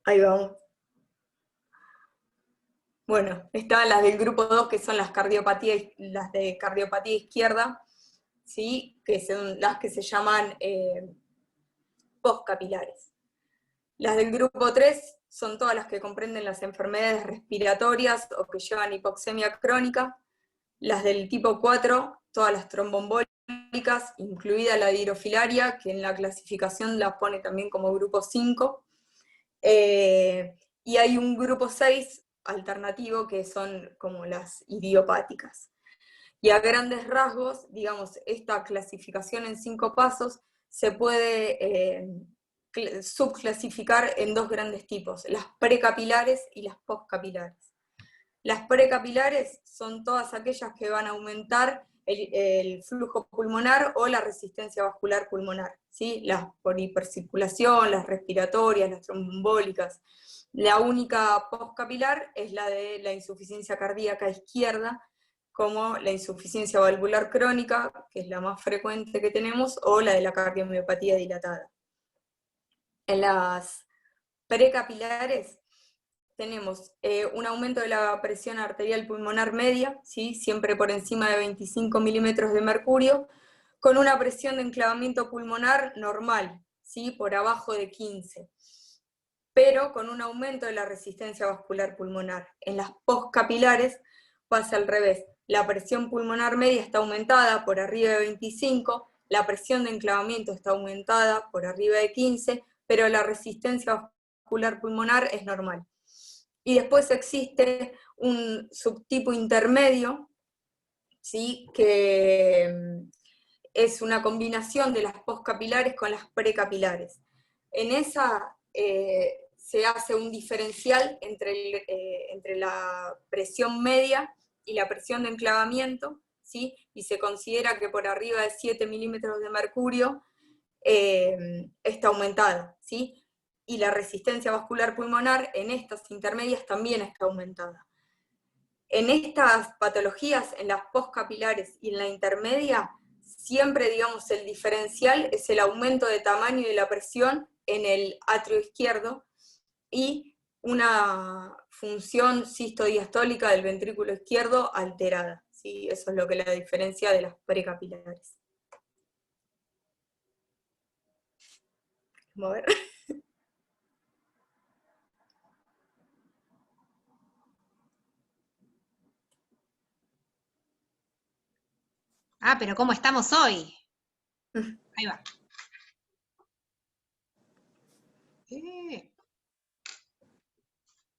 Ahí vamos. Bueno, están las del grupo 2, que son las las de cardiopatía izquierda, ¿sí? Que son las que se llaman postcapilares. Las del grupo 3 son todas las que comprenden las enfermedades respiratorias o que llevan hipoxemia crónica. Las del tipo 4, todas las tromboembólicas, incluida la hidrofilaria, que en la clasificación la pone también como grupo 5. Y hay un grupo 6 alternativo, que son como las idiopáticas. Y a grandes rasgos, digamos, esta clasificación en 5 pasos se puede subclasificar en 2 grandes tipos, las precapilares y las postcapilares. Las precapilares son todas aquellas que van a aumentar el flujo pulmonar o la resistencia vascular pulmonar, ¿sí? Las por hipercirculación, las respiratorias, las tromboembólicas. La única postcapilar es la de la insuficiencia cardíaca izquierda, como la insuficiencia valvular crónica, que es la más frecuente que tenemos, o la de la cardiomiopatía dilatada. En las precapilares tenemos un aumento de la presión arterial pulmonar media, ¿sí? Siempre por encima de 25 milímetros de mercurio, con una presión de enclavamiento pulmonar normal, ¿sí? Por abajo de 15, pero con un aumento de la resistencia vascular pulmonar. En las postcapilares pasa al revés, la presión pulmonar media está aumentada por arriba de 25, la presión de enclavamiento está aumentada por arriba de 15, pero la resistencia vascular pulmonar es normal. Y después existe un subtipo intermedio, ¿sí? Que es una combinación de las postcapilares con las precapilares. En esa se hace un diferencial entre la presión media y la presión de enclavamiento, ¿sí? Y se considera que por arriba de 7 milímetros de mercurio está aumentada, ¿sí? Y la resistencia vascular pulmonar en estas intermedias también está aumentada. En estas patologías, en las postcapilares y en la intermedia, siempre, digamos, el diferencial es el aumento de tamaño y de la presión en el atrio izquierdo y una función sistodiastólica del ventrículo izquierdo alterada, ¿sí? Eso es lo que la diferencia de las precapilares. Vamos a ver. Ah, pero ¿cómo estamos hoy? Ahí va. Eh,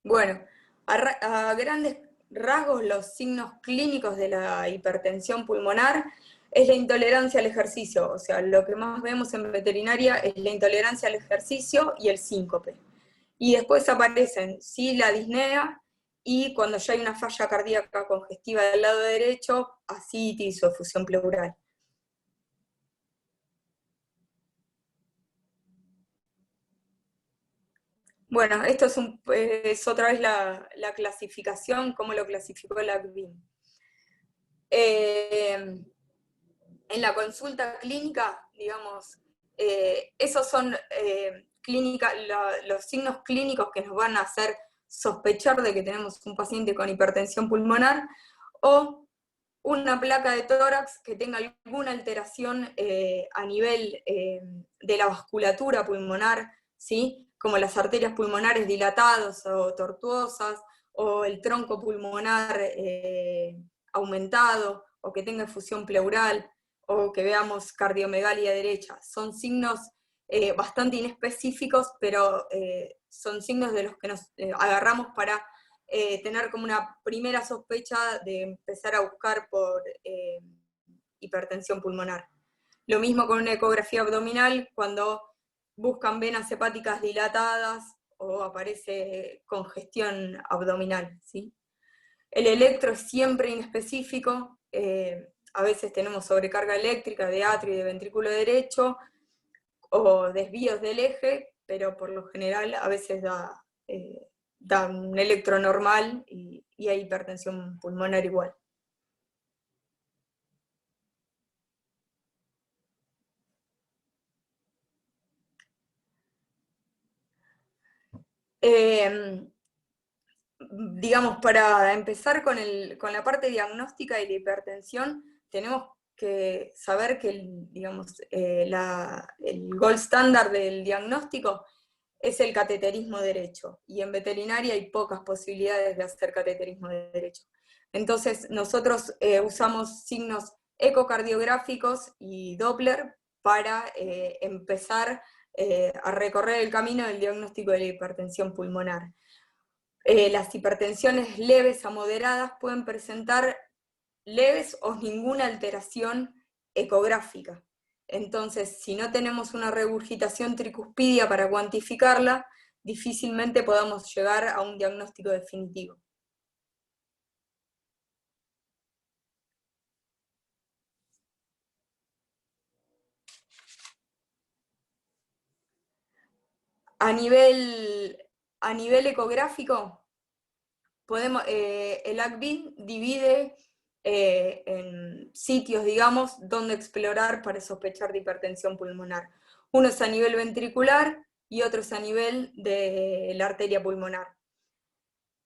Bueno, a grandes rasgos los signos clínicos de la hipertensión pulmonar es la intolerancia al ejercicio, o sea, lo que más vemos en veterinaria es la intolerancia al ejercicio y el síncope. Y después aparecen, sí, la disnea, y cuando ya hay una falla cardíaca congestiva del lado derecho, ascitis o efusión pleural. Bueno, esto es otra vez la clasificación, cómo lo clasificó la CVIM. En la consulta clínica, digamos, esos son los signos clínicos que nos van a hacer sospechar de que tenemos un paciente con hipertensión pulmonar, o una placa de tórax que tenga alguna alteración a nivel de la vasculatura pulmonar, ¿sí? Como las arterias pulmonares dilatadas o tortuosas, o el tronco pulmonar aumentado, o que tenga efusión pleural, o que veamos cardiomegalia derecha. Son signos bastante inespecíficos, pero son signos de los que nos agarramos para tener como una primera sospecha de empezar a buscar por hipertensión pulmonar. Lo mismo con una ecografía abdominal, cuando buscan venas hepáticas dilatadas o aparece congestión abdominal, ¿sí? El electro es siempre inespecífico, a veces tenemos sobrecarga eléctrica de atrio y de ventrículo derecho, o desvíos del eje, pero por lo general a veces da un electro normal y hay hipertensión pulmonar igual. Digamos, para empezar con la parte diagnóstica y la hipertensión, tenemos que saber que digamos, el gold standard del diagnóstico es el cateterismo derecho, y en veterinaria hay pocas posibilidades de hacer cateterismo derecho. Entonces, nosotros usamos signos ecocardiográficos y Doppler para empezar a recorrer el camino del diagnóstico de la hipertensión pulmonar. Las hipertensiones leves a moderadas pueden presentar leves o ninguna alteración ecográfica. Entonces, si no tenemos una regurgitación tricuspidia para cuantificarla, difícilmente podamos llegar a un diagnóstico definitivo. A nivel ecográfico, el ACVID divide en sitios, digamos, donde explorar para sospechar de hipertensión pulmonar. Uno es a nivel ventricular y otro es a nivel de la arteria pulmonar.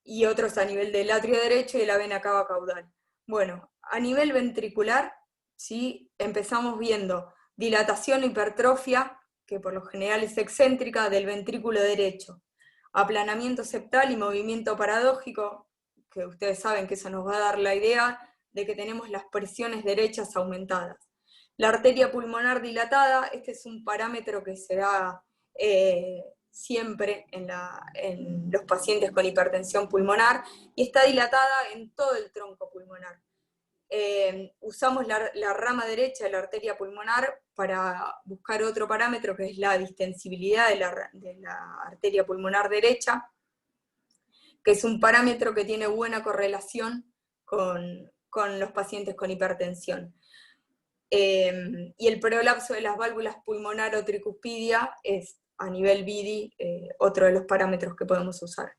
Y otros a nivel del atrio derecho y de la vena cava caudal. Bueno, a nivel ventricular, ¿sí? Empezamos viendo dilatación o hipertrofia, que por lo general es excéntrica, del ventrículo derecho, aplanamiento septal y movimiento paradójico, que ustedes saben que eso nos va a dar la idea de que tenemos las presiones derechas aumentadas. La arteria pulmonar dilatada, este es un parámetro que se da siempre en los pacientes con hipertensión pulmonar, y está dilatada en todo el tronco pulmonar. Usamos la rama derecha de la arteria pulmonar para buscar otro parámetro que es la distensibilidad de la arteria pulmonar derecha, que es un parámetro que tiene buena correlación con los pacientes con hipertensión. Y el prolapso de las válvulas pulmonar o tricuspidia es, a nivel BIDI, otro de los parámetros que podemos usar.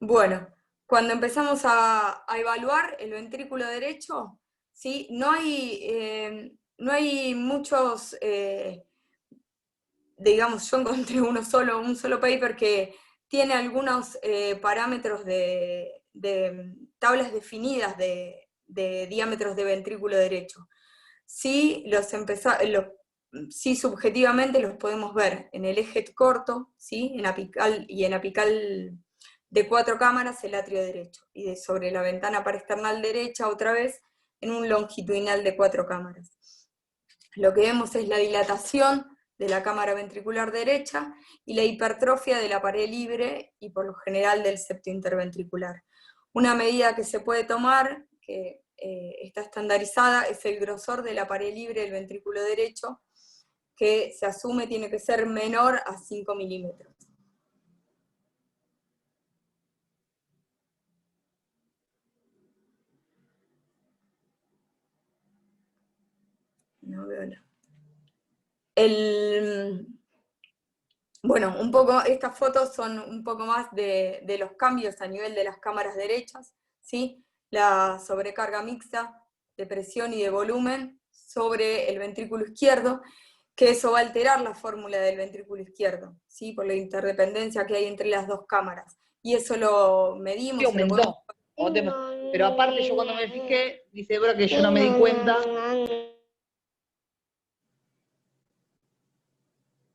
Bueno, cuando empezamos a evaluar el ventrículo derecho, ¿sí? No hay muchos, digamos, yo encontré un solo paper que tiene algunos parámetros de tablas definidas de diámetros de ventrículo derecho. Sí, sí, subjetivamente los podemos ver en el eje corto, ¿sí? En apical y en apical de 4 cámaras el atrio derecho, y sobre la ventana paraesternal derecha otra vez en un longitudinal de 4 cámaras. Lo que vemos es la dilatación de la cámara ventricular derecha y la hipertrofia de la pared libre y por lo general del septo interventricular. Una medida que se puede tomar, que está estandarizada, es el grosor de la pared libre del ventrículo derecho, que se asume tiene que ser menor a 5 milímetros. No veo nada. Bueno, un poco, estas fotos son un poco más de los cambios a nivel de las cámaras derechas, ¿sí? La sobrecarga mixta de presión y de volumen sobre el ventrículo izquierdo, que eso va a alterar la fórmula del ventrículo izquierdo, ¿sí? Por la interdependencia que hay entre las dos cámaras. Y eso lo medimos. Sí, aumentó. Pero aparte yo cuando me fijé, dice Débora que yo no me di cuenta.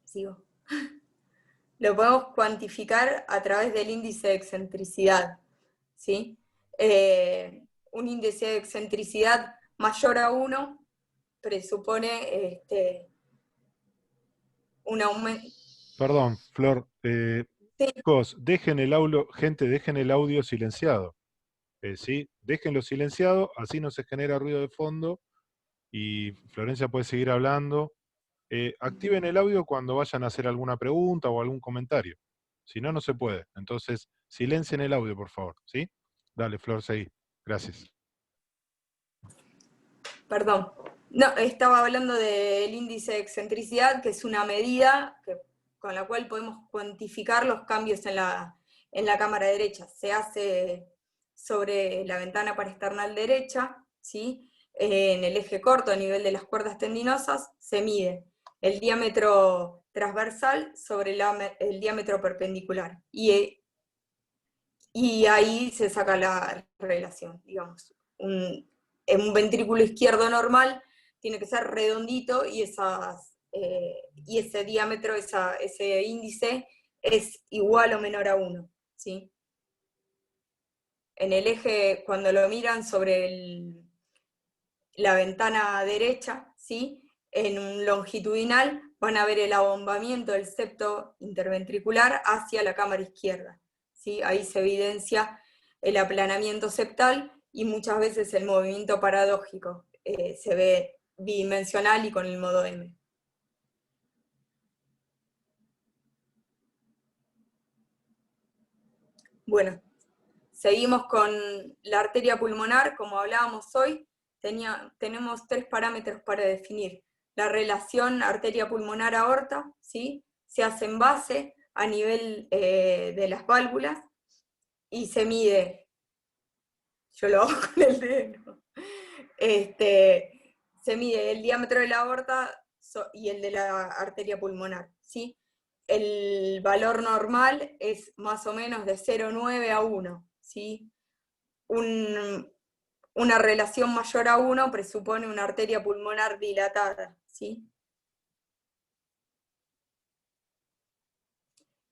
Sigo. Lo podemos cuantificar a través del índice de excentricidad, ¿sí? Un índice de excentricidad mayor a 1 presupone un aumento. Perdón, Flor. Sí. Chicos, dejen el audio silenciado. ¿Sí? Déjenlo silenciado, así no se genera ruido de fondo y Florencia puede seguir hablando. Activen el audio cuando vayan a hacer alguna pregunta o algún comentario. Si no, no se puede. Entonces, silencien el audio, por favor. ¿Sí? Dale, Flor, seguí. Gracias. Perdón. No, estaba hablando del índice de excentricidad, que es una medida con la cual podemos cuantificar los cambios en la cámara derecha. Se hace sobre la ventana parasternal derecha, ¿sí? En el eje corto, a nivel de las cuerdas tendinosas, se mide el diámetro transversal sobre el diámetro perpendicular. Y ahí se saca la relación, digamos. En un ventrículo izquierdo normal tiene que ser redondito y ese diámetro, ese índice, es igual o menor a 1, ¿sí? En el eje, cuando lo miran sobre la ventana derecha, ¿sí? En un longitudinal van a ver el abombamiento del septo interventricular hacia la cámara izquierda, ¿sí? Ahí se evidencia el aplanamiento septal y muchas veces el movimiento paradójico. Se ve bidimensional y con el modo M. Bueno, seguimos con la arteria pulmonar, como hablábamos hoy. Tenemos 3 parámetros para definir. La relación arteria pulmonar-aorta, ¿sí? Se hace en base a nivel de las válvulas y se mide, yo lo hago con el dedo, se mide el diámetro de la aorta y el de la arteria pulmonar, ¿sí? El valor normal es más o menos de 0,9 a 1, ¿sí? Una relación mayor a 1 presupone una arteria pulmonar dilatada, ¿sí?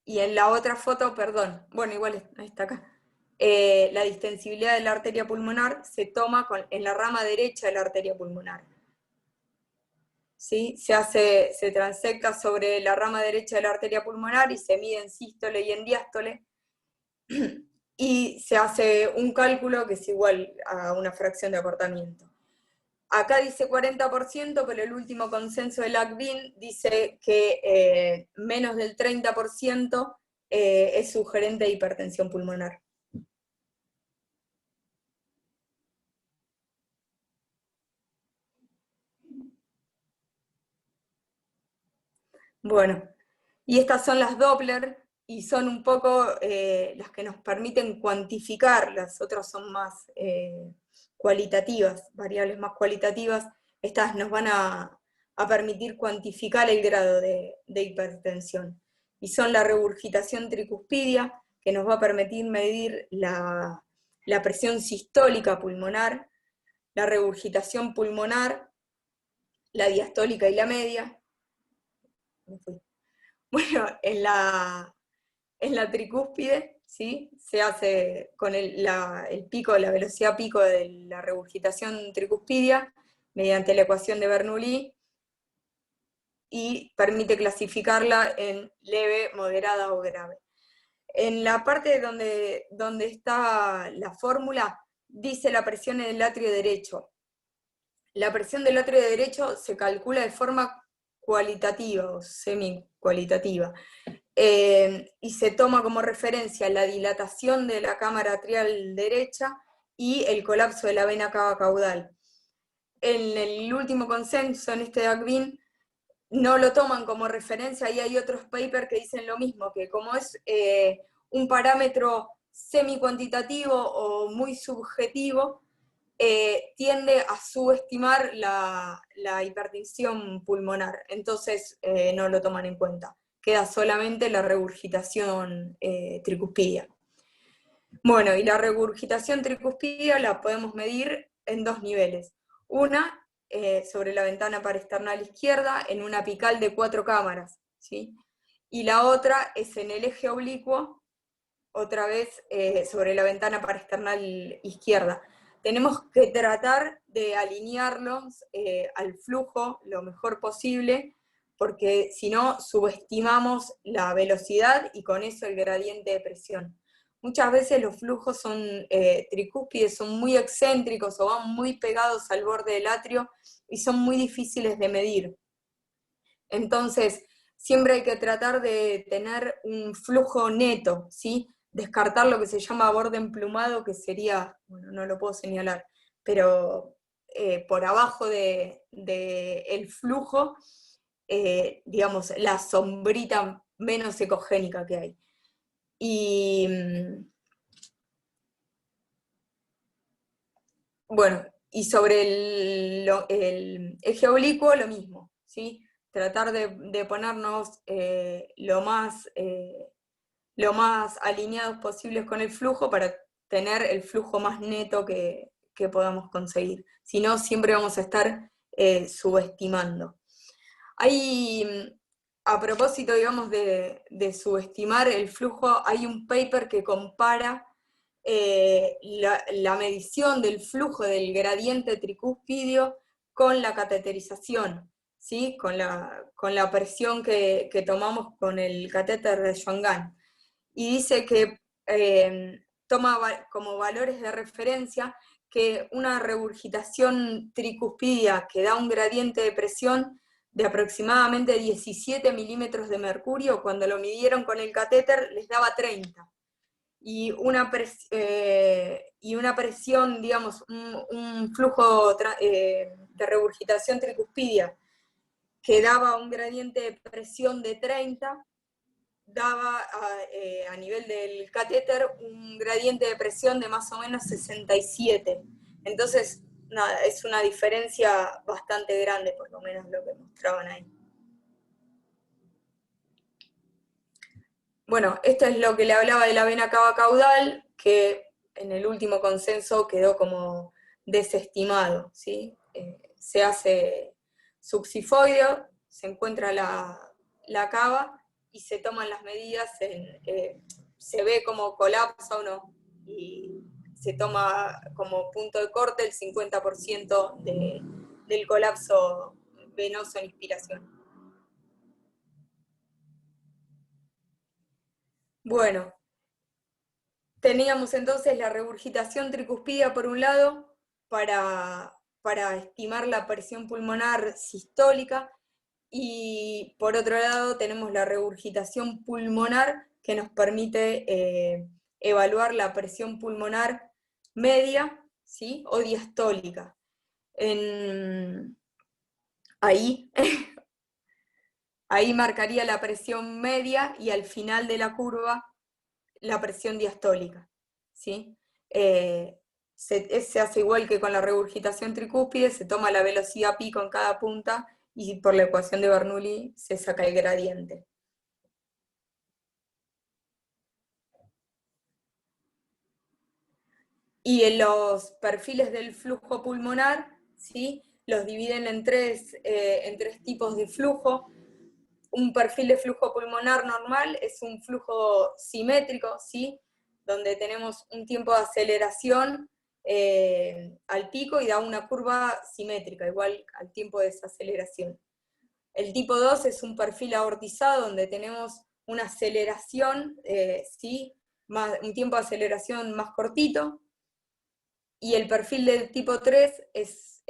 Y en la otra foto, perdón, bueno, igual está acá. La distensibilidad de la arteria pulmonar se toma en la rama derecha de la arteria pulmonar. ¿Sí? Se transecta sobre la rama derecha de la arteria pulmonar y se mide en sístole y en diástole. Y se hace un cálculo que es igual a una fracción de acortamiento. Acá dice 40%, pero el último consenso del ACVIN dice que menos del 30% es sugerente de hipertensión pulmonar. Bueno, y estas son las Doppler, y son un poco las que nos permiten cuantificar, las otras son más cualitativas, variables más cualitativas. Estas nos van a permitir cuantificar el grado de hipertensión. Y son la regurgitación tricuspidia, que nos va a permitir medir la presión sistólica pulmonar, la regurgitación pulmonar, la diastólica y la media. Bueno, en la tricúspide, ¿sí? Se hace con el pico, la velocidad pico de la regurgitación tricuspidia mediante la ecuación de Bernoulli y permite clasificarla en leve, moderada o grave. En la parte donde está la fórmula, dice la presión en el atrio derecho. La presión del atrio derecho se calcula de forma cualitativa o semi-cualitativa. Y se toma como referencia la dilatación de la cámara atrial derecha y el colapso de la vena cava caudal. En el último consenso, en este de ACVIN, no lo toman como referencia, y hay otros papers que dicen lo mismo, que como es un parámetro semi-cuantitativo o muy subjetivo, tiende a subestimar la hipertensión pulmonar, entonces no lo toman en cuenta. Queda solamente la regurgitación tricuspidia. Bueno, y la regurgitación tricuspidia la podemos medir en 2 niveles. Una, sobre la ventana parasternal izquierda, en una apical de 4 cámaras, ¿sí? Y la otra es en el eje oblicuo, otra vez sobre la ventana parasternal izquierda. Tenemos que tratar de alinearlos al flujo lo mejor posible, porque si no, subestimamos la velocidad y con eso el gradiente de presión. Muchas veces los flujos tricúspides son muy excéntricos o van muy pegados al borde del atrio y son muy difíciles de medir. Entonces, siempre hay que tratar de tener un flujo neto, ¿sí? Descartar lo que se llama borde emplumado, que sería, bueno, no lo puedo señalar, pero por abajo del flujo, digamos, la sombrita menos ecogénica que hay. Y Bueno, y sobre el eje oblicuo lo mismo, ¿sí? Tratar de ponernos lo más alineados posibles con el flujo para tener el flujo más neto que podamos conseguir. Si no, siempre vamos a estar subestimando. A propósito, digamos, de subestimar el flujo, hay un paper que compara la medición del flujo del gradiente tricúspido con la cateterización, ¿sí? Con la presión que tomamos con el catéter de Schwann. Y dice que toma como valores de referencia que una regurgitación tricúspida que da un gradiente de presión de aproximadamente 17 milímetros de mercurio, cuando lo midieron con el catéter les daba 30. Y una presión, digamos, un flujo de regurgitación tricúspida que daba un gradiente de presión de 30, daba a nivel del catéter un gradiente de presión de más o menos 67. Entonces, nada, es una diferencia bastante grande, por lo menos lo que mostraban ahí. Bueno, esto es lo que le hablaba de la vena cava caudal, que en el último consenso quedó como desestimado, ¿sí? Se hace succifoideo, se encuentra la cava y se toman las medidas, se ve cómo colapsa o no, y se toma como punto de corte el 50% del colapso venoso en inspiración. Bueno, teníamos entonces la regurgitación tricúspida por un lado, para estimar la presión pulmonar sistólica, y por otro lado tenemos la regurgitación pulmonar, que nos permite evaluar la presión pulmonar media, ¿sí? O diastólica. Ahí marcaría la presión media y al final de la curva la presión diastólica, ¿sí? Se hace igual que con la regurgitación tricúspide, se toma la velocidad pico en cada punta y por la ecuación de Bernoulli se saca el gradiente. Y en los perfiles del flujo pulmonar, ¿sí? Los dividen en tres tipos de flujo. Un perfil de flujo pulmonar normal es un flujo simétrico, ¿sí? Donde tenemos un tiempo de aceleración al pico y da una curva simétrica, igual al tiempo de desaceleración. El tipo 2 es un perfil aortizado, donde tenemos una aceleración, ¿sí? Un tiempo de aceleración más cortito. Y el perfil del tipo 3 es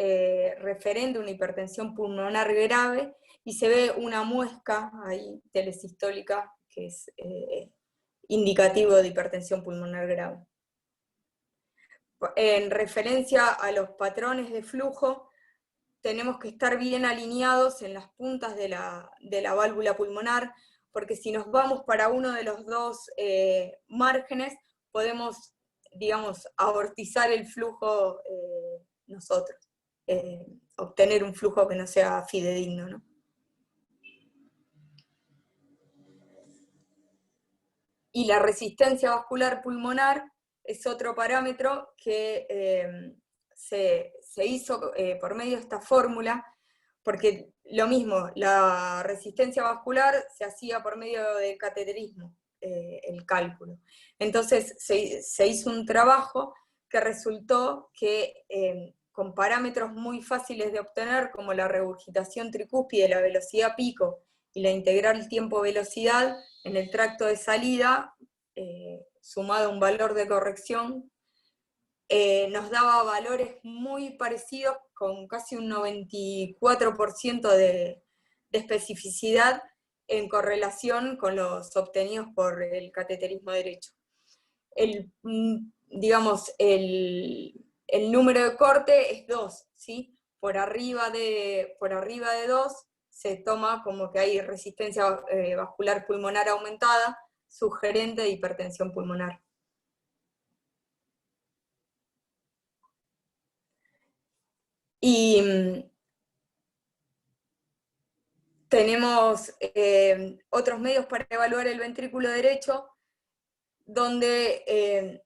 referente a una hipertensión pulmonar grave, y se ve una muesca ahí telesistólica que es indicativo de hipertensión pulmonar grave. En referencia a los patrones de flujo, tenemos que estar bien alineados en las puntas de la válvula pulmonar, porque si nos vamos para uno de los dos márgenes, podemos, digamos, aortizar el flujo nosotros, obtener un flujo que no sea fidedigno, ¿no? Y la resistencia vascular pulmonar es otro parámetro que se hizo por medio de esta fórmula, porque lo mismo, la resistencia vascular se hacía por medio del cateterismo, el cálculo. Entonces se hizo un trabajo que resultó que con parámetros muy fáciles de obtener, como la regurgitación tricúspide, la velocidad pico y la integral tiempo-velocidad, en el tracto de salida, sumado a un valor de corrección, nos daba valores muy parecidos, con casi un 94% de especificidad en correlación con los obtenidos por el cateterismo derecho. Digamos, el número de corte es 2, ¿sí? Por arriba de 2 se toma como que hay resistencia vascular pulmonar aumentada, sugerente de hipertensión pulmonar. Y tenemos otros medios para evaluar el ventrículo derecho, donde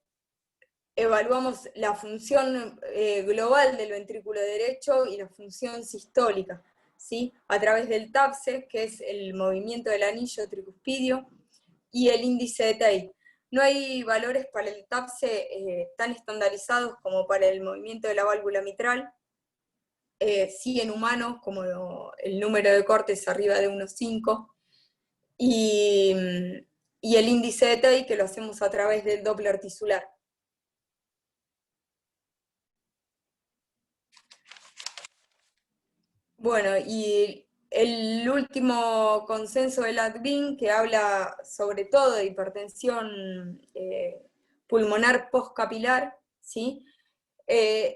evaluamos la función global del ventrículo derecho y la función sistólica, ¿sí? A través del TAPSE, que es el movimiento del anillo tricuspidio, y el índice de Tate. No hay valores para el TAPSE tan estandarizados como para el movimiento de la válvula mitral. Sí en humanos, como el número de cortes arriba de 1,5, y el índice de Tate, que lo hacemos a través del Doppler tisular. Bueno, y el último consenso del ACVIN, que habla sobre todo de hipertensión pulmonar postcapilar, ¿sí?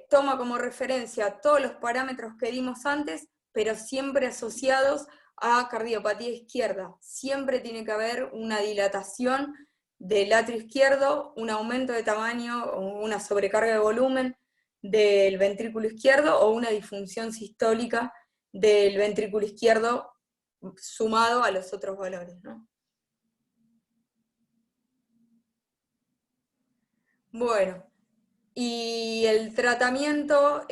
Toma como referencia todos los parámetros que dimos antes, pero siempre asociados a cardiopatía izquierda. Siempre tiene que haber una dilatación del atrio izquierdo, un aumento de tamaño o una sobrecarga de volumen del ventrículo izquierdo o una disfunción sistólica del ventrículo izquierdo sumado a los otros valores, ¿no? Bueno, y el tratamiento,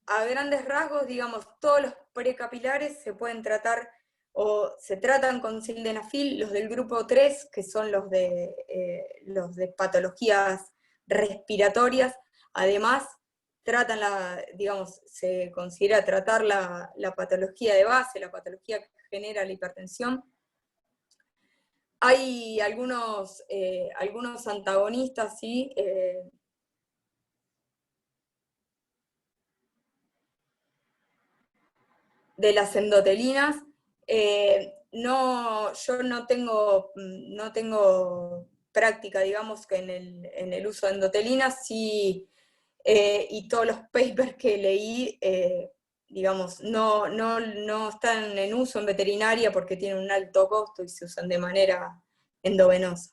a grandes rasgos, digamos, todos los precapilares se pueden tratar o se tratan con sildenafil, los del grupo 3, que son los de patologías respiratorias, además tratan digamos, se considera tratar la patología de base, la patología que genera la hipertensión. Hay algunos antagonistas, ¿sí? De las endotelinas. Yo no tengo práctica, digamos, que en el uso de endotelinas, sí, y todos los papers que leí, digamos, no están en uso en veterinaria porque tienen un alto costo y se usan de manera endovenosa.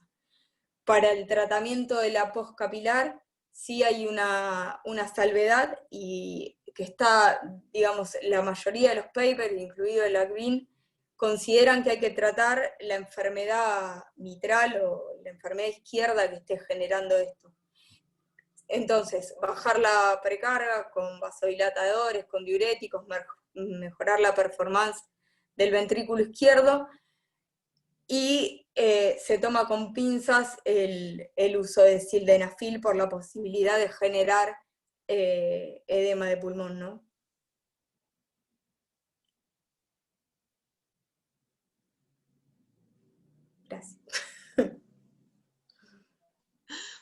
Para el tratamiento de la postcapilar, sí hay una salvedad, y que está, digamos, la mayoría de los papers, incluido el ACVIN, consideran que hay que tratar la enfermedad mitral o la enfermedad izquierda que esté generando esto. Entonces, bajar la precarga con vasodilatadores, con diuréticos, mejorar la performance del ventrículo izquierdo, y se toma con pinzas el uso de sildenafil por la posibilidad de generar edema de pulmón, ¿no? Gracias.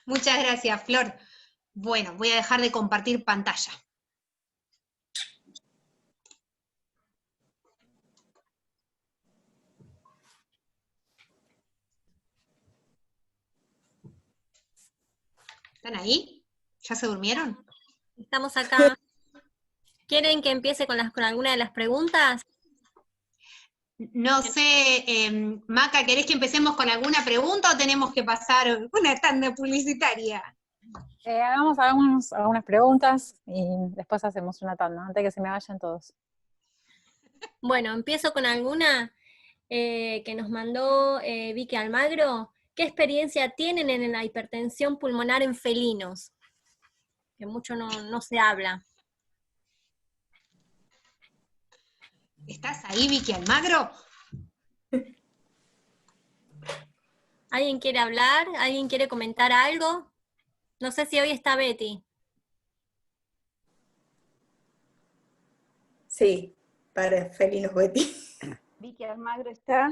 Muchas gracias, Flor. Bueno, voy a dejar de compartir pantalla. ¿Están ahí? ¿Ya se durmieron? Estamos acá. ¿Quieren que empiece con alguna de las preguntas? No sé, Maca, ¿querés que empecemos con alguna pregunta o tenemos que pasar una tanda publicitaria? Hagamos algunas preguntas y después hacemos una tanda, antes de que se me vayan todos. Bueno, empiezo con alguna que nos mandó Vicky Almagro. ¿Qué experiencia tienen en la hipertensión pulmonar en felinos? Que mucho no se habla. ¿Estás ahí, Vicky Almagro? ¿Alguien quiere hablar? ¿Alguien quiere comentar algo? No sé si hoy está Betty. Sí, para felinos Betty. Vicky Almagro está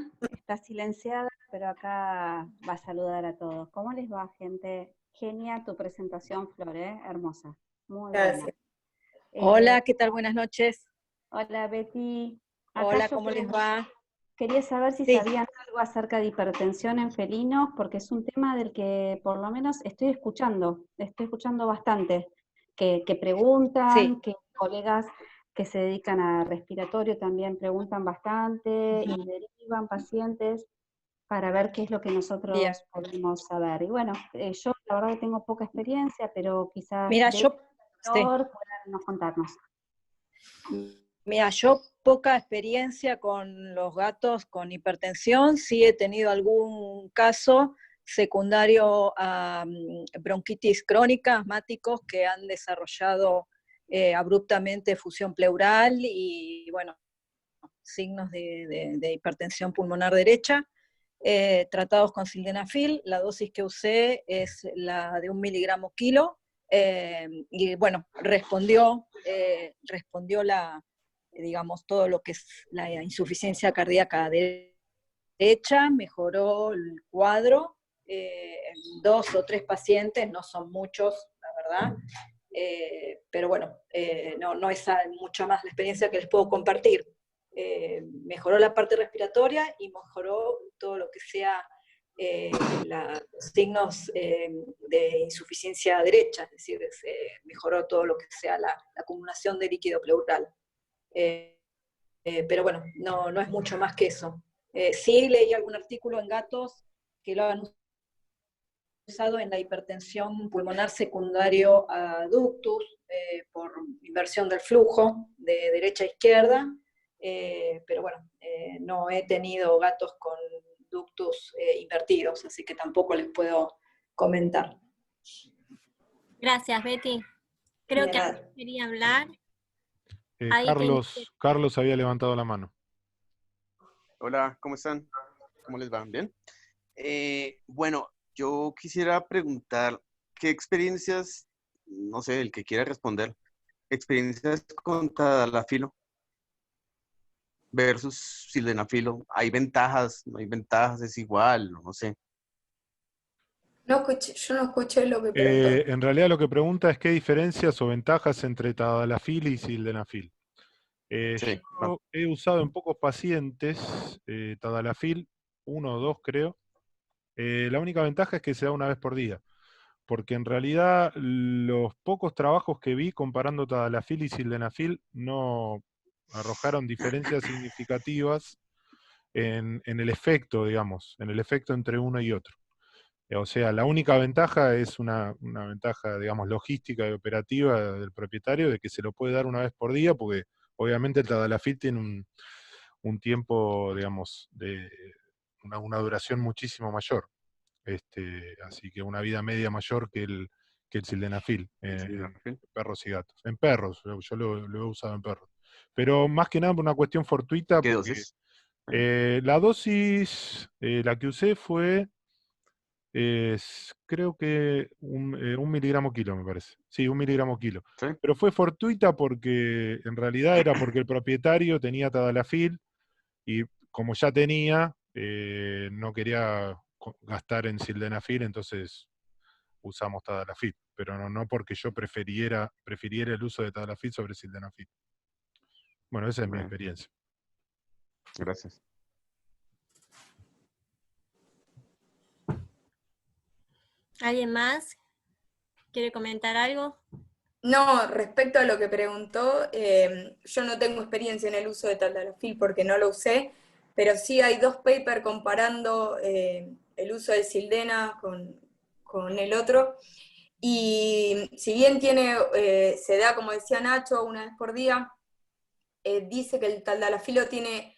silenciada, pero acá va a saludar a todos. ¿Cómo les va, gente? Genia tu presentación, Flor, hermosa. Muy Gracias. buena. Hola, ¿qué tal? Buenas noches. Hola, Betty. Acá Hola, yo ¿cómo les va? quería saber si Sí. sabían algo acerca de hipertensión en felinos, porque es un tema del que por lo menos estoy escuchando bastante, que preguntan, Sí. que colegas que se dedican a respiratorio también preguntan bastante y derivan pacientes para ver qué es lo que nosotros Bien. podemos saber. Y bueno, yo la verdad que tengo poca experiencia, pero quizás Mira, Betty yo y Flor puedan no contarnos. Mira, yo poca experiencia con los gatos con hipertensión, sí he tenido algún caso secundario a bronquitis crónica, asmáticos que han desarrollado abruptamente efusión pleural y, bueno, signos de hipertensión pulmonar derecha, tratados con sildenafil. La dosis que usé es la de 1 miligramo kilo, y bueno, respondió digamos, todo lo que es la insuficiencia cardíaca derecha, mejoró el cuadro, en 2 o 3 pacientes, no son muchos, la verdad, pero bueno, no es mucha más la experiencia que les puedo compartir. Mejoró la parte respiratoria y mejoró todo lo que sea los signos de insuficiencia derecha, es decir, mejoró todo lo que sea la acumulación de líquido pleural. Pero bueno, no es mucho más que eso. Sí leí algún artículo en gatos que lo han usado en la hipertensión pulmonar secundario a ductus, por inversión del flujo de derecha a izquierda, pero bueno, no he tenido gatos con ductus invertidos, así que tampoco les puedo comentar. Gracias, Betty. Creo que alguien quería hablar. Carlos había levantado la mano. Hola, ¿cómo están? ¿Cómo les va? ¿Bien? Bueno, yo quisiera preguntar, ¿qué experiencias, no sé, el que quiera responder, experiencias con tadalafilo versus sildenafilo? ¿Hay ventajas? ¿No hay ventajas? ¿Es igual? No sé. Yo no escuché lo que preguntó. En realidad lo que pregunta es qué diferencias o ventajas entre tadalafil y sildenafil. Sí, Yo he usado en pocos pacientes tadalafil, 1 o 2 creo. La única ventaja es que se da una vez por día, porque en realidad los pocos trabajos que vi comparando tadalafil y sildenafil no arrojaron diferencias significativas en el efecto, digamos, en el efecto entre uno y otro. O sea, la única ventaja es una ventaja, digamos, logística y operativa del propietario, de que se lo puede dar una vez por día, porque obviamente el tadalafil tiene un tiempo, digamos, de una duración muchísimo mayor. Así que una vida media mayor que el sildenafil, en perros y gatos. En perros, yo lo he usado en perros. Pero más que nada por una cuestión fortuita, ¿qué porque dosis? la dosis, la que usé fue, creo que 1 miligramo kilo, me parece. Sí, 1 miligramo kilo. ¿Sí? Pero fue fortuita porque en realidad era porque el propietario tenía tadalafil y como ya tenía, no quería gastar en sildenafil, entonces usamos tadalafil. Pero no porque yo prefiriera el uso de tadalafil sobre sildenafil. Bueno, esa es mi experiencia. Gracias. ¿Alguien más quiere comentar algo? No, respecto a lo que preguntó, yo no tengo experiencia en el uso de tadalafil porque no lo usé, pero sí hay 2 papers comparando el uso de sildena con el otro, y si bien se da, como decía Nacho, una vez por día, dice que el tadalafilo tiene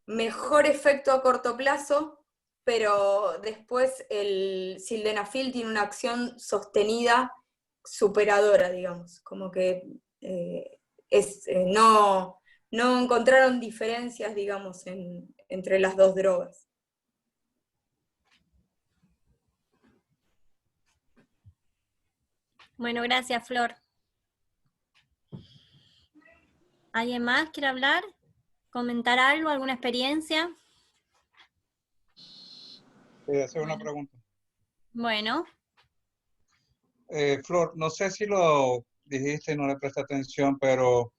mejor efecto a corto plazo, pero después el sildenafil tiene una acción sostenida superadora, digamos, como que no encontraron diferencias, digamos, entre las 2 drogas. Bueno, gracias, Flor. ¿Alguien más quiere hablar? ¿Comentar algo? ¿Alguna experiencia? Hacer una pregunta. Bueno. Flor, no sé si lo dijiste y no le presté atención, pero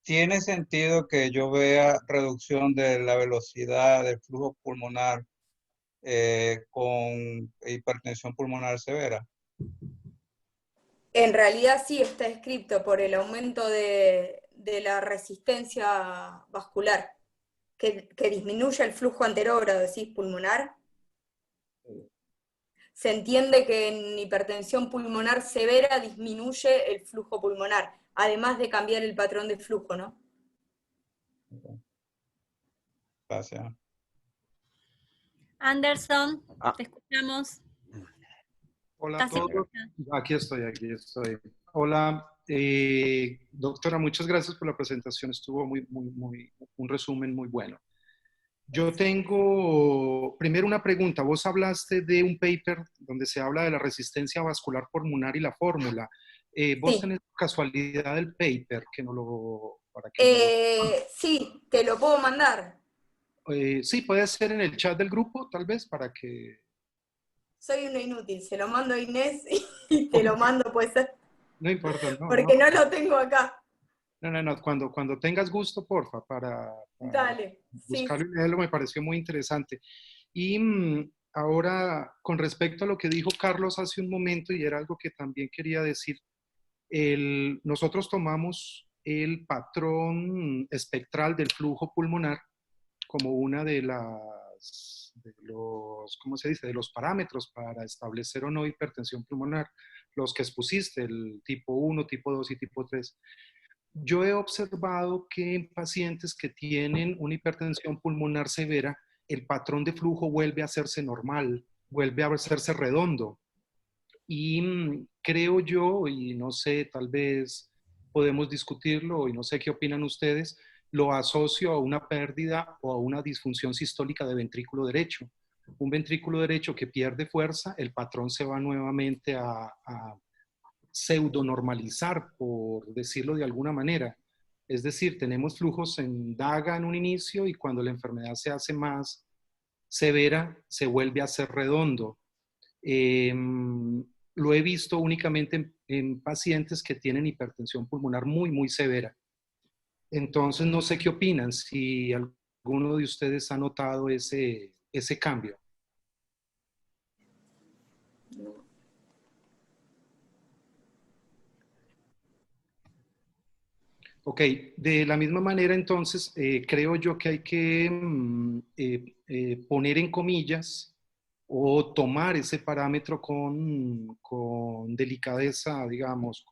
¿tiene sentido que yo vea reducción de la velocidad del flujo pulmonar con hipertensión pulmonar severa? En realidad sí está escrito por el aumento de la resistencia vascular, que disminuye el flujo anterobra, decís, pulmonar. se entiende que en hipertensión pulmonar severa disminuye el flujo pulmonar, además de cambiar el patrón de flujo, ¿no? Gracias. Anderson, te escuchamos. Hola a todos. Aquí estoy. Hola, doctora, muchas gracias por la presentación. Estuvo un resumen muy bueno. Yo tengo primero una pregunta. Vos hablaste de un paper donde se habla de la resistencia vascular pulmonar y la fórmula. ¿Vos Sí. tenés casualidad del paper que no lo... para que Sí, te lo puedo mandar. sí, puede ser en el chat del grupo, tal vez, para que... Soy una inútil, se lo mando a Inés y te lo mando, puede ser. No importa, no. Porque no lo tengo acá. No, cuando tengas gusto, porfa, para Dale, buscarlo sí. y leerlo, me pareció muy interesante. Y ahora, con respecto a lo que dijo Carlos hace un momento, y era algo que también quería decir, nosotros tomamos el patrón espectral del flujo pulmonar como una de los, ¿cómo se dice?, de los parámetros para establecer o no hipertensión pulmonar, los que expusiste, el tipo 1, tipo 2 y tipo 3. Yo he observado que en pacientes que tienen una hipertensión pulmonar severa, el patrón de flujo vuelve a hacerse normal, vuelve a hacerse redondo. Y creo yo, y no sé, tal vez podemos discutirlo, y no sé qué opinan ustedes, lo asocio a una pérdida o a una disfunción sistólica de ventrículo derecho. Un ventrículo derecho que pierde fuerza, el patrón se va nuevamente a pseudo normalizar, por decirlo de alguna manera. Es decir, tenemos flujos en daga en un inicio y cuando la enfermedad se hace más severa, se vuelve a hacer redondo. Lo he visto únicamente en pacientes que tienen hipertensión pulmonar muy severa. Entonces, no sé qué opinan, si alguno de ustedes ha notado ese cambio. Ok, de la misma manera entonces creo yo que hay que poner en comillas o tomar ese parámetro con delicadeza, digamos,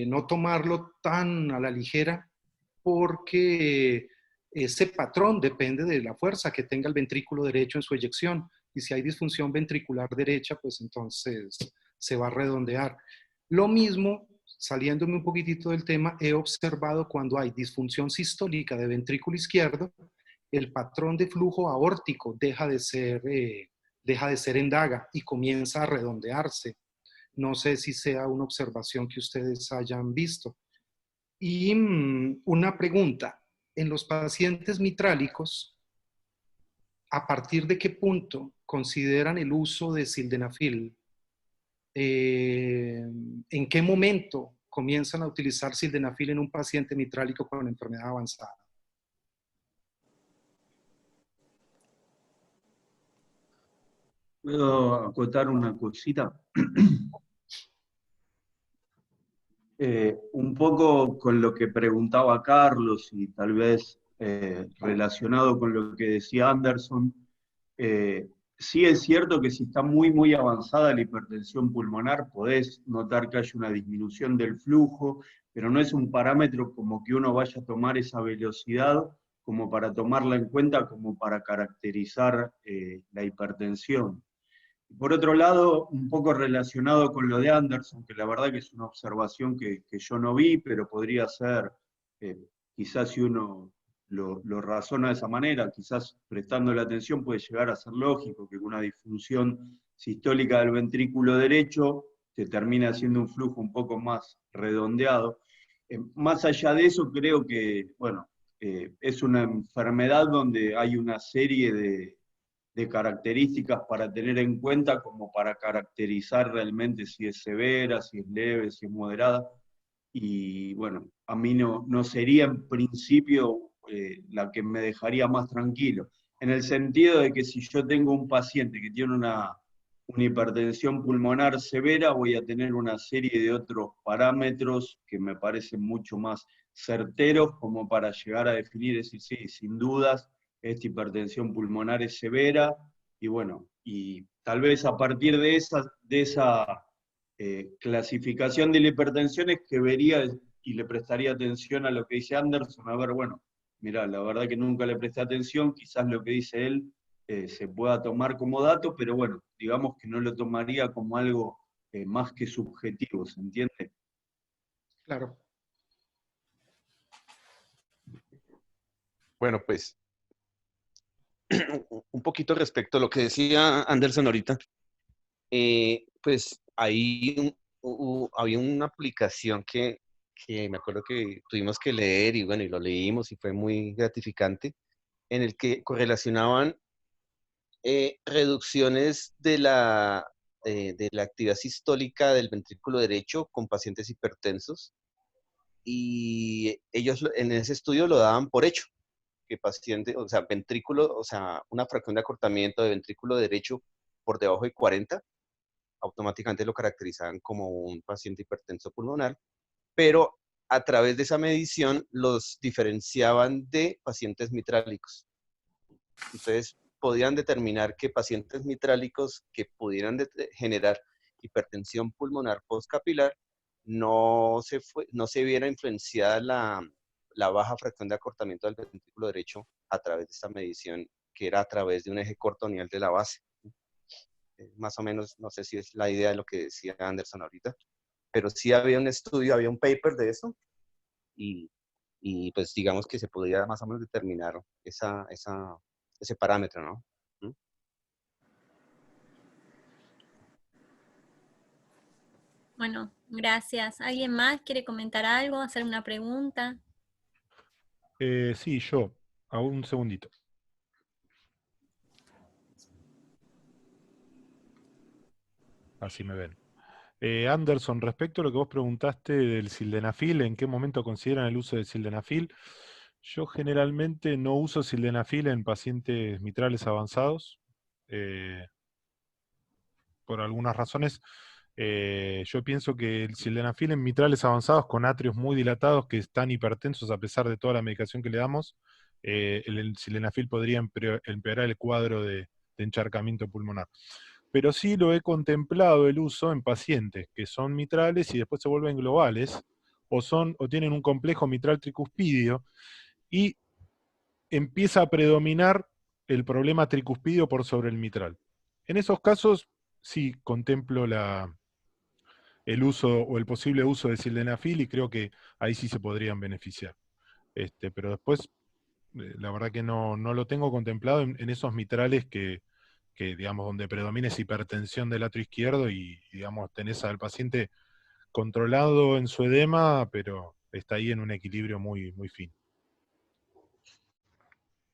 no tomarlo tan a la ligera, porque ese patrón depende de la fuerza que tenga el ventrículo derecho en su eyección, y si hay disfunción ventricular derecha, pues entonces se va a redondear. Lo mismo, saliéndome un poquitito del tema, he observado cuando hay disfunción sistólica de ventrículo izquierdo, el patrón de flujo aórtico deja de ser en daga y comienza a redondearse. No sé si sea una observación que ustedes hayan visto. Y una pregunta, en los pacientes mitrálicos, ¿a partir de qué punto consideran el uso de sildenafil? ¿En qué momento comienzan a utilizar sildenafil en un paciente mitrálico con enfermedad avanzada? ¿Puedo acotar una cosita? Un poco con lo que preguntaba Carlos y tal vez relacionado con lo que decía Anderson, sí es cierto que si está muy avanzada la hipertensión pulmonar, podés notar que hay una disminución del flujo, pero no es un parámetro como que uno vaya a tomar esa velocidad como para tomarla en cuenta, como para caracterizar la hipertensión. Por otro lado, un poco relacionado con lo de Anderson, que la verdad que es una observación que yo no vi, pero podría ser, quizás si uno lo razona de esa manera, quizás prestando la atención puede llegar a ser lógico que una disfunción sistólica del ventrículo derecho te termina haciendo un flujo un poco más redondeado. Más allá de eso, creo que, bueno, es una enfermedad donde hay una serie de características para tener en cuenta como para caracterizar realmente si es severa, si es leve, si es moderada. Y bueno, a mí no sería en principio la que me dejaría más tranquilo, en el sentido de que si yo tengo un paciente que tiene una hipertensión pulmonar severa, voy a tener una serie de otros parámetros que me parecen mucho más certeros como para llegar a definir, decir, sí, sin dudas, esta hipertensión pulmonar es severa, y bueno, y tal vez a partir de esa clasificación de la hipertensión es que vería y le prestaría atención a lo que dice Anderson. A ver, bueno, mira, la verdad que nunca le presté atención, quizás lo que dice él se pueda tomar como dato, pero bueno, digamos que no lo tomaría como algo más que subjetivo, ¿se entiende? Claro. Bueno, pues un poquito respecto a lo que decía Anderson ahorita, pues ahí había una aplicación que me acuerdo que tuvimos que leer y bueno, y lo leímos y fue muy gratificante, en el que correlacionaban reducciones de la actividad sistólica del ventrículo derecho con pacientes hipertensos, y ellos en ese estudio lo daban por hecho, que paciente, o sea, ventrículo, o sea, una fracción de acortamiento de ventrículo derecho por debajo de 40, automáticamente lo caracterizaban como un paciente hipertenso pulmonar, pero a través de esa medición los diferenciaban de pacientes mitrálicos. Entonces, podían determinar que pacientes mitrálicos que pudieran generar hipertensión pulmonar postcapilar no se viera influenciada la baja fracción de acortamiento del ventrículo derecho a través de esta medición, que era a través de un eje cortonial de la base. Más o menos, no sé si es la idea de lo que decía Anderson ahorita, pero sí había un estudio, había un paper de eso, y pues digamos que se podía más o menos determinar ese parámetro, ¿no? ¿Mm? Bueno, gracias. ¿Alguien más quiere comentar algo, hacer una pregunta? Sí, yo. Un segundito. Así me ven. Anderson, respecto a lo que vos preguntaste del sildenafil, ¿en qué momento consideran el uso del sildenafil? Yo generalmente no uso sildenafil en pacientes mitrales avanzados, por algunas razones. Yo pienso que el sildenafil en mitrales avanzados con atrios muy dilatados que están hipertensos a pesar de toda la medicación que le damos, el sildenafil podría empeorar el cuadro de encharcamiento pulmonar. Pero sí lo he contemplado el uso en pacientes que son mitrales y después se vuelven globales, o tienen un complejo mitral tricuspidio, y empieza a predominar el problema tricuspidio por sobre el mitral. En esos casos sí contemplo el uso o el posible uso de sildenafil, y creo que ahí sí se podrían beneficiar. Pero después, la verdad que no lo tengo contemplado en esos mitrales que digamos, donde predomina esa hipertensión del atrio izquierdo y, digamos, tenés al paciente controlado en su edema, pero está ahí en un equilibrio muy, muy fino.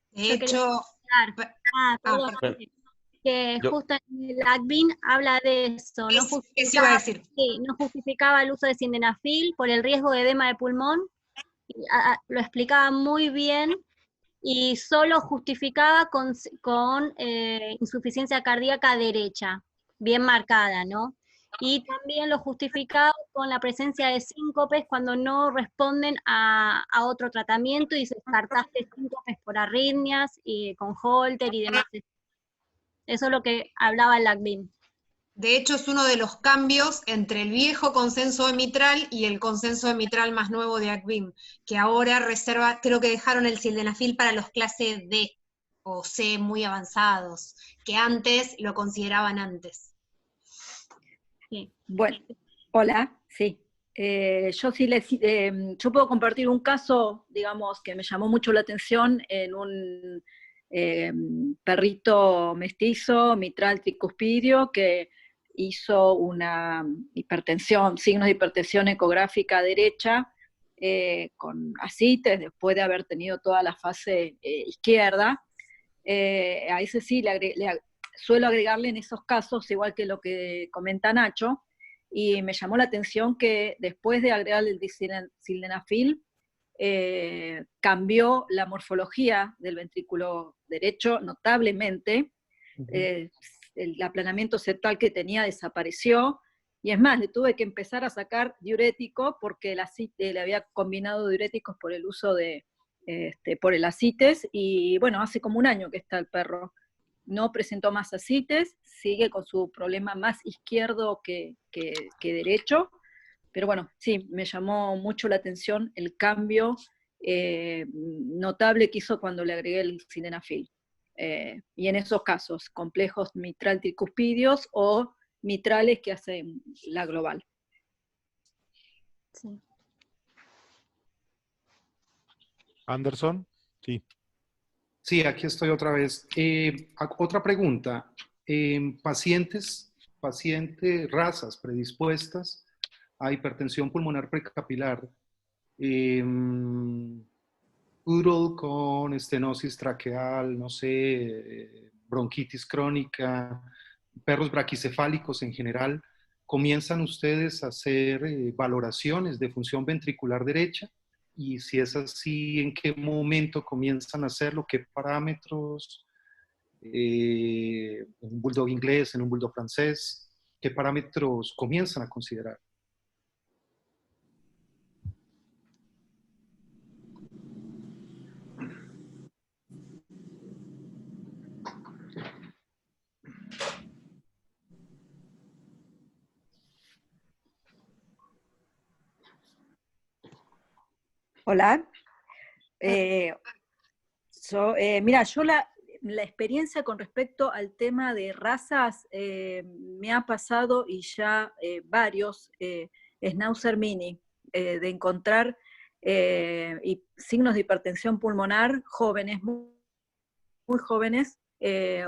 De hecho, perdón, que justo en el ACVIN habla de eso, eso iba a decir. Sí, no justificaba el uso de sildenafil por el riesgo de edema de pulmón, lo explicaba muy bien, y solo justificaba con insuficiencia cardíaca derecha, bien marcada, ¿no? Y también lo justificaba con la presencia de síncopes cuando no responden a otro tratamiento y se descartaste síncopes por arritmias y con Holter y demás. Eso es lo que hablaba el ACVIM. De hecho, es uno de los cambios entre el viejo consenso de mitral y el consenso de mitral más nuevo de ACVIM, que ahora reserva, creo que dejaron el sildenafil para los clases D o C muy avanzados, que antes lo consideraban antes. Sí. Bueno, hola, sí. Yo puedo compartir un caso, digamos, que me llamó mucho la atención en un perrito mestizo, mitral tricuspidio, que hizo una hipertensión, signos de hipertensión ecográfica derecha, con ascites, después de haber tenido toda la fase izquierda. A ese sí suelo agregarle en esos casos, igual que lo que comenta Nacho, y me llamó la atención que después de agregarle el sildenafil, cambió la morfología del ventrículo derecho notablemente. El aplanamiento septal que tenía desapareció, y es más, le tuve que empezar a sacar diurético porque le había combinado diuréticos por el uso por el ascites, y bueno, hace como un año que está el perro. no presentó más ascites, sigue con su problema más izquierdo que derecho, pero bueno, sí, me llamó mucho la atención el cambio notable que hizo cuando le agregué el sildenafil. Y en esos casos, complejos mitral tricuspidios o mitrales que hacen la global. Sí. Anderson, sí. Sí, aquí estoy otra vez. Otra pregunta. Pacientes, razas predispuestas a hipertensión pulmonar precapilar, poodle con estenosis traqueal, no sé, bronquitis crónica, perros braquicefálicos en general, ¿comienzan ustedes a hacer valoraciones de función ventricular derecha? Y si es así, ¿en qué momento comienzan a hacerlo? ¿Qué parámetros? ¿En un bulldog inglés, en un bulldog francés? ¿Qué parámetros comienzan a considerar? Hola. Mira, yo la experiencia con respecto al tema de razas me ha pasado y ya varios Schnauzer Mini, de encontrar signos de hipertensión pulmonar jóvenes, muy, muy jóvenes,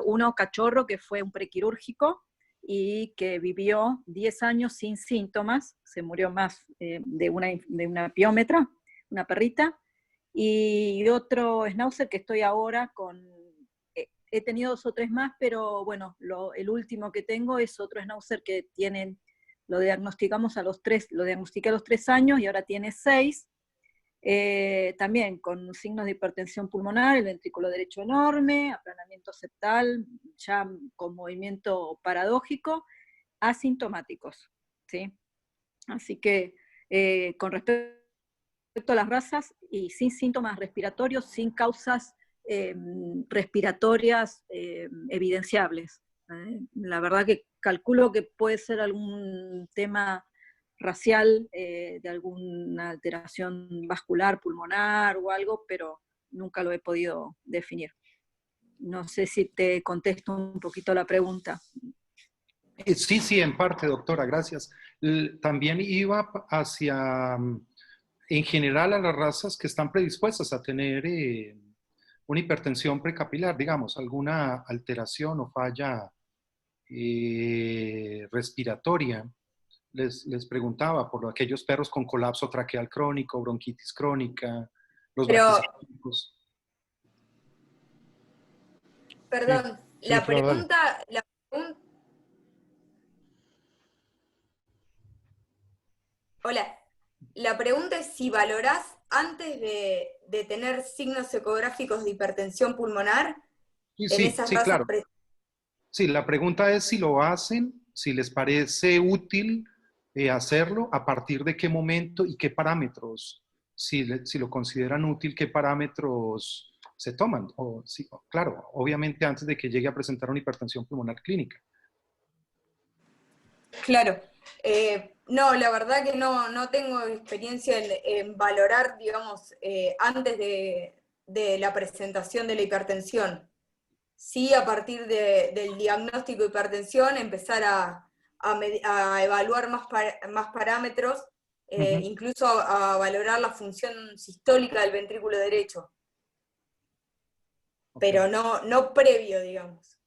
uno cachorro que fue un prequirúrgico y que vivió 10 años sin síntomas, se murió más de una piómetra, una perrita, y otro Schnauzer que estoy ahora con, he tenido 2 o 3 más, pero bueno, el último que tengo es otro Schnauzer que lo diagnosticamos lo diagnostiqué a los 3 años y ahora tiene 6, también con signos de hipertensión pulmonar, el ventrículo derecho enorme, aplanamiento septal, ya con movimiento paradójico, asintomáticos, ¿sí? Así que con respecto a las razas y sin síntomas respiratorios, sin causas respiratorias evidenciables. La verdad que calculo que puede ser algún tema racial, de alguna alteración vascular, pulmonar o algo, pero nunca lo he podido definir. No sé si te contesto un poquito la pregunta. Sí, sí, en parte, doctora, gracias. También iba hacia, en general, a las razas que están predispuestas a tener una hipertensión precapilar, digamos, alguna alteración o falla respiratoria. Les preguntaba por aquellos perros con colapso traqueal crónico, bronquitis crónica, los braquicefálicos. Perdón, Sí, la Flor, dale. pregunta, hola, la pregunta es si valorás antes de tener signos ecográficos de hipertensión pulmonar en Sí, esas sí, razas. claro. Sí, la pregunta es si lo hacen, si les parece útil hacerlo, a partir de qué momento y qué parámetros, si lo consideran útil, qué parámetros se toman. Claro, obviamente antes de que llegue a presentar una hipertensión pulmonar clínica. Claro. No, la verdad que no tengo experiencia en valorar, digamos, antes de la presentación de la hipertensión. Sí, a partir del diagnóstico de hipertensión, empezar a evaluar más parámetros, incluso a valorar la función sistólica del ventrículo derecho. Okay. Pero no previo, digamos.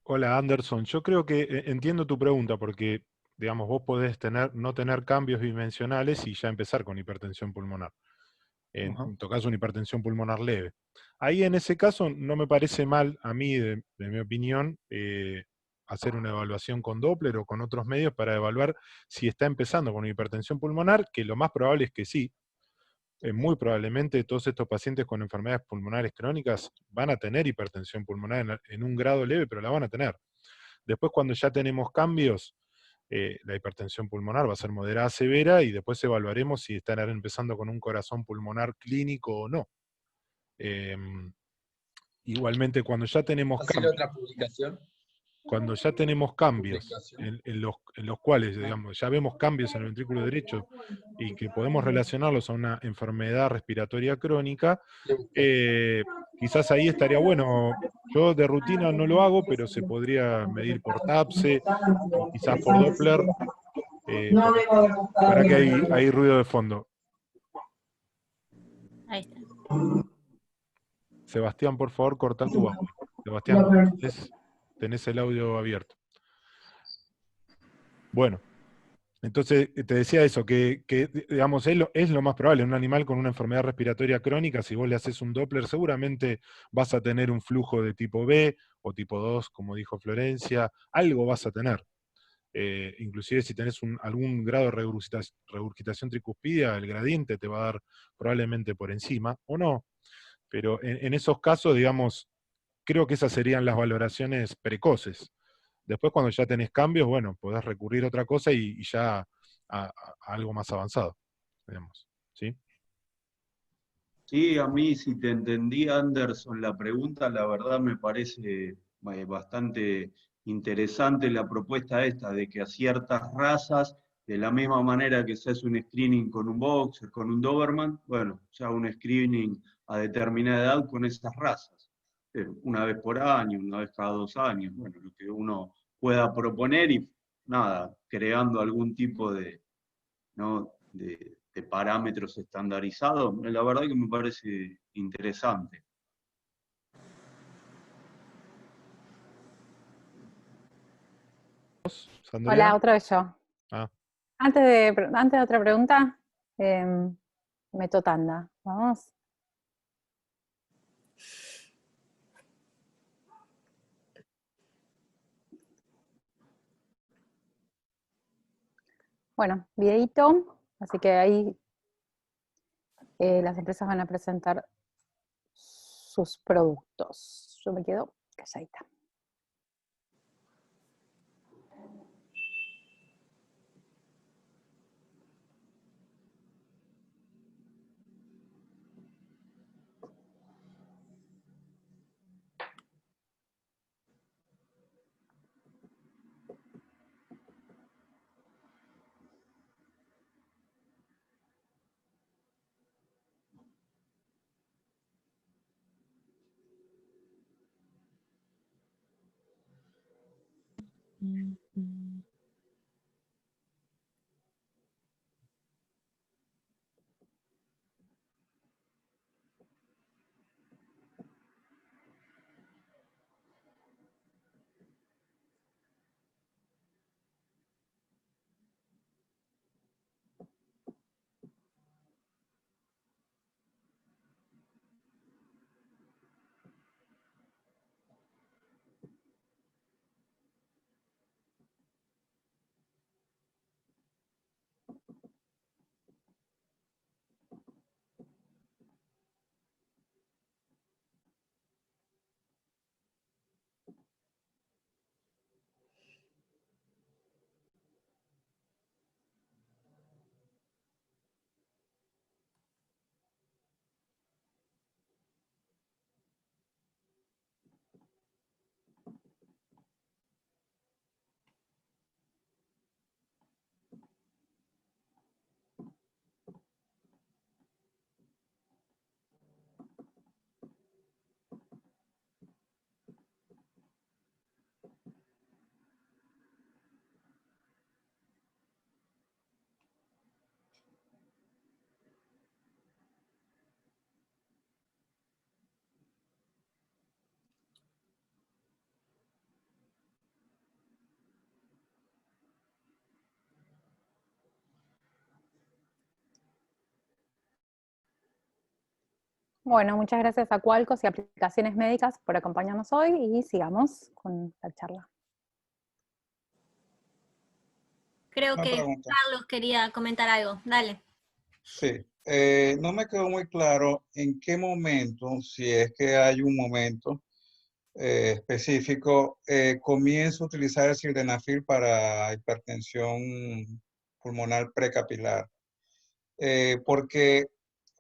Hola Anderson, yo creo que entiendo tu pregunta porque, digamos, vos podés no tener cambios bidimensionales y ya empezar con hipertensión pulmonar. En tu caso, una hipertensión pulmonar leve. Ahí en ese caso no me parece mal, a mí, de mi opinión, hacer una evaluación con Doppler o con otros medios para evaluar si está empezando con una hipertensión pulmonar, que lo más probable es que sí. Muy probablemente todos estos pacientes con enfermedades pulmonares crónicas van a tener hipertensión pulmonar en un grado leve, pero la van a tener. Después, cuando ya tenemos cambios, la hipertensión pulmonar va a ser moderada a severa y después evaluaremos si están empezando con un corazón pulmonar clínico o no. igualmente cuando ya tenemos ¿Hacer cambios, otra publicación? cuando ya tenemos cambios Publicación. en los cuales, digamos, ya vemos cambios en el ventrículo derecho y que podemos relacionarlos a una enfermedad respiratoria crónica, quizás ahí estaría bueno. Yo de rutina no lo hago, pero se podría medir por TAPSE o quizás por Doppler. Para que hay ruido de fondo. Ahí está. Sebastián, por favor, corta tu audio. Sebastián, tenés el audio abierto. Bueno, entonces te decía eso, que digamos, es lo más probable. Un animal con una enfermedad respiratoria crónica, si vos le haces un Doppler, seguramente vas a tener un flujo de tipo B o tipo 2, como dijo Florencia, algo vas a tener. Inclusive si tenés algún grado de regurgitación tricuspidia, el gradiente te va a dar probablemente por encima, o no. Pero en esos casos, digamos, creo que esas serían las valoraciones precoces. Después, cuando ya tenés cambios, bueno, podés recurrir a otra cosa y ya a algo más avanzado, digamos, ¿sí? Sí, a mí, si te entendí, Anderson, la pregunta, la verdad me parece bastante interesante la propuesta esta, de que a ciertas razas, de la misma manera que se hace un screening con un boxer, con un Doberman, bueno, se haga un screening a determinada edad con esas razas. Una vez por año, una vez cada 2 años, bueno, lo que uno pueda proponer y nada, creando algún tipo de, ¿no?, de parámetros estandarizados, la verdad que me parece interesante. ¿Sandrea? Hola, otra vez yo. Ah. Antes de otra pregunta, meto tanda. ¿Vamos? Bueno, videíto, así que ahí las empresas van a presentar sus productos. Yo me quedo calladita. Bueno, muchas gracias a Qualcos y Aplicaciones Médicas por acompañarnos hoy y sigamos con la charla. Creo Una que pregunta. Carlos quería comentar algo. Dale. Sí, no me quedó muy claro en qué momento, si es que hay un momento específico, comienzo a utilizar el sildenafil para hipertensión pulmonar precapilar. Porque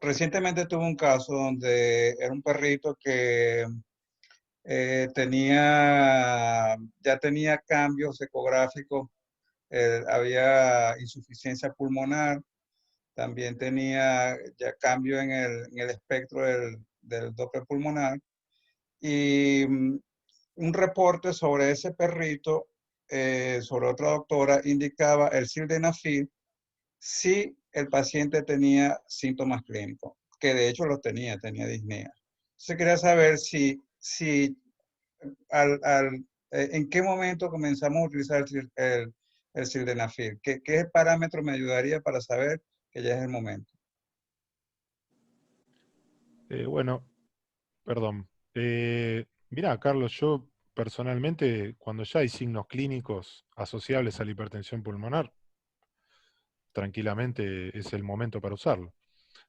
recientemente tuve un caso donde era un perrito que ya tenía cambios ecográficos, había insuficiencia pulmonar, también tenía ya cambio en el espectro del Doppler pulmonar, y un reporte sobre ese perrito, sobre otra doctora, indicaba el sildenafil si el paciente tenía síntomas clínicos, que de hecho los tenía disnea. Entonces quería saber si en qué momento comenzamos a utilizar el sildenafil. ¿Qué parámetro me ayudaría para saber que ya es el momento? Bueno, perdón. Mirá, Carlos, yo personalmente, cuando ya hay signos clínicos asociables a la hipertensión pulmonar, tranquilamente es el momento para usarlo.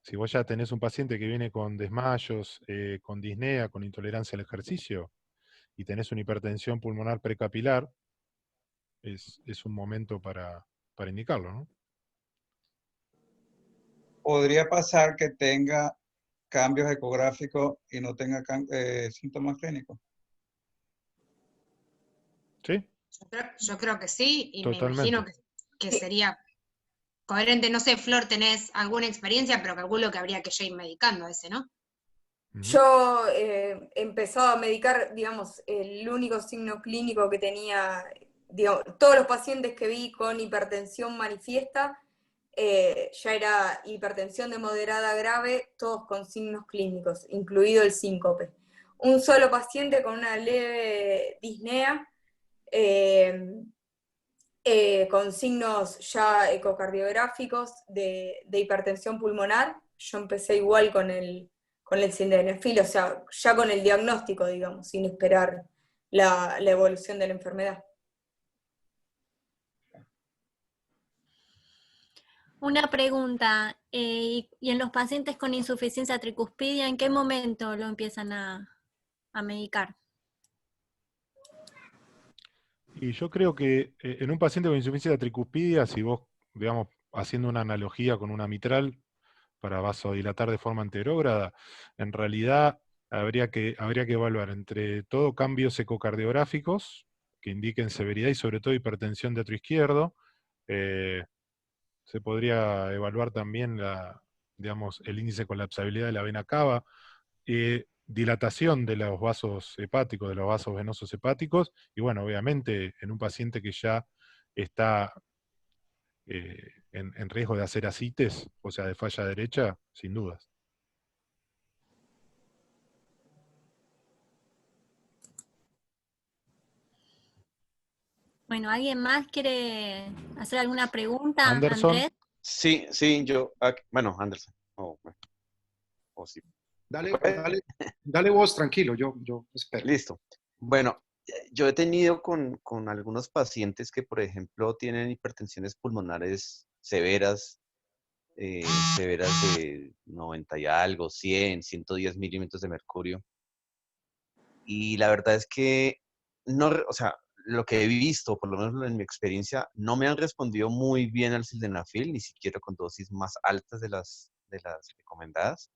Si vos ya tenés un paciente que viene con desmayos, con disnea, con intolerancia al ejercicio, y tenés una hipertensión pulmonar precapilar, es un momento para indicarlo, ¿no? Podría pasar que tenga cambios ecográficos y no tenga síntomas clínicos. ¿Sí? Yo creo que sí, y me Totalmente. imagino que sería coherente. No sé, Flor, tenés alguna experiencia, pero calculo que habría que ya ir medicando a ese, ¿no? Yo empezaba a medicar, digamos, el único signo clínico que tenía, digamos, todos los pacientes que vi con hipertensión manifiesta, ya era hipertensión de moderada a grave, todos con signos clínicos, incluido el síncope. Un solo paciente con una leve disnea, con signos ya ecocardiográficos de hipertensión pulmonar. Yo empecé igual con el sildenafil, o sea, ya con el diagnóstico, digamos, sin esperar la evolución de la enfermedad. Una pregunta, y en los pacientes con insuficiencia tricuspidia, ¿en qué momento lo empiezan a medicar? Y yo creo que en un paciente con insuficiencia tricuspidia, si vos, digamos, haciendo una analogía con una mitral para vasodilatar de forma anterógrada, en realidad habría que evaluar entre todo cambios ecocardiográficos que indiquen severidad y sobre todo hipertensión de atrio izquierdo. Se podría evaluar también digamos, el índice de colapsabilidad de la vena cava, dilatación de los vasos hepáticos, de los vasos venosos hepáticos, y bueno, obviamente en un paciente que ya está en riesgo de hacer ascites, o sea, de falla derecha, sin dudas. Bueno, ¿alguien más quiere hacer alguna pregunta? Anderson. Andrés. Sí, yo, bueno, Anderson. Sí. Dale vos, tranquilo, yo espero. Listo. Bueno, yo he tenido con algunos pacientes que, por ejemplo, tienen hipertensiones pulmonares severas, severas de 90 y algo, 100, 110 milímetros de mercurio. Y la verdad es que no, o sea, lo que he visto, por lo menos en mi experiencia, no me han respondido muy bien al sildenafil, ni siquiera con dosis más altas de las recomendadas.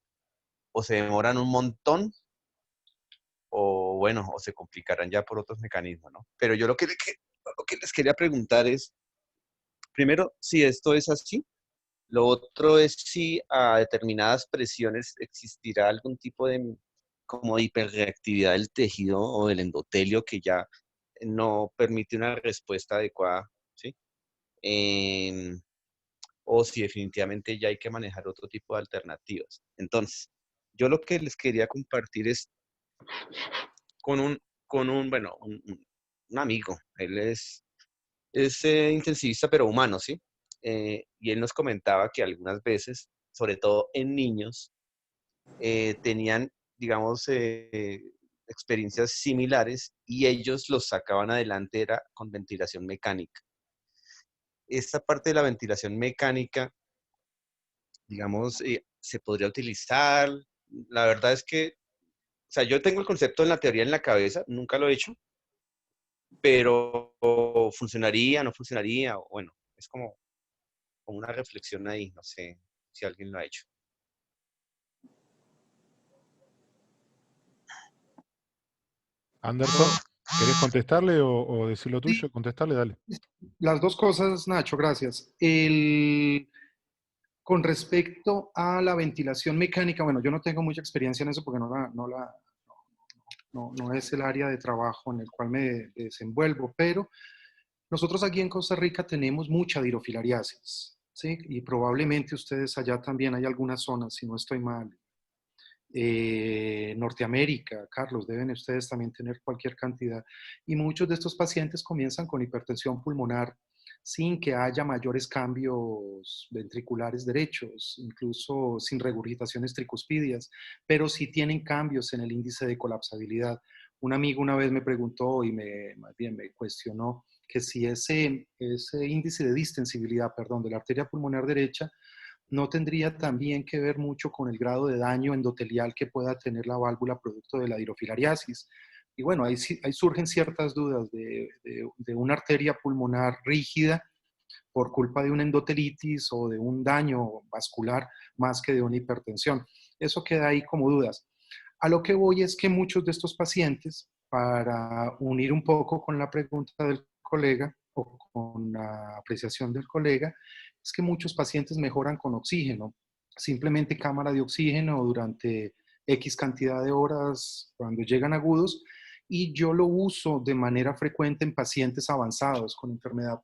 O se demoran un montón, o bueno, o se complicarán ya por otros mecanismos, ¿no? Pero yo lo que les quería preguntar es, primero, si esto es así. Lo otro es si a determinadas presiones existirá algún tipo de como de hiperreactividad del tejido o del endotelio que ya no permite una respuesta adecuada, ¿sí? O si definitivamente ya hay que manejar otro tipo de alternativas. Entonces, yo lo que les quería compartir es con bueno, un amigo. Él es intensivista, pero humano, ¿sí? Y él nos comentaba que algunas veces, sobre todo en niños, tenían, digamos, experiencias similares y ellos los sacaban adelante era con ventilación mecánica. Esta parte de la ventilación mecánica, digamos, se podría utilizar. La verdad es que, o sea, yo tengo el concepto en la teoría en la cabeza, nunca lo he hecho, pero funcionaría, no funcionaría, bueno, es como una reflexión ahí, no sé si alguien lo ha hecho. Anderson, ¿querés contestarle o decir lo tuyo? Contestarle, dale. Las dos cosas, Nacho, gracias. Con respecto a la ventilación mecánica, bueno, yo no tengo mucha experiencia en eso porque no es el área de trabajo en el cual me desenvuelvo, pero nosotros aquí en Costa Rica tenemos mucha dirofilariasis, ¿sí? Y probablemente ustedes allá también hay algunas zonas, si no estoy mal. Norteamérica, Carlos, deben ustedes también tener cualquier cantidad. Y muchos de estos pacientes comienzan con hipertensión pulmonar sin que haya mayores cambios ventriculares derechos, incluso sin regurgitaciones tricuspidias, pero sí tienen cambios en el índice de colapsabilidad. Un amigo una vez me preguntó y más bien me cuestionó que si ese índice de distensibilidad, perdón, de la arteria pulmonar derecha no tendría también que ver mucho con el grado de daño endotelial que pueda tener la válvula producto de la dirofilariasis. Y bueno, ahí surgen ciertas dudas de una arteria pulmonar rígida por culpa de una endotelitis o de un daño vascular más que de una hipertensión. Eso queda ahí como dudas. A lo que voy es que muchos de estos pacientes, para unir un poco con la pregunta del colega o con la apreciación del colega, es que muchos pacientes mejoran con oxígeno, simplemente cámara de oxígeno durante X cantidad de horas cuando llegan agudos, y yo lo uso de manera frecuente en pacientes avanzados con enfermedad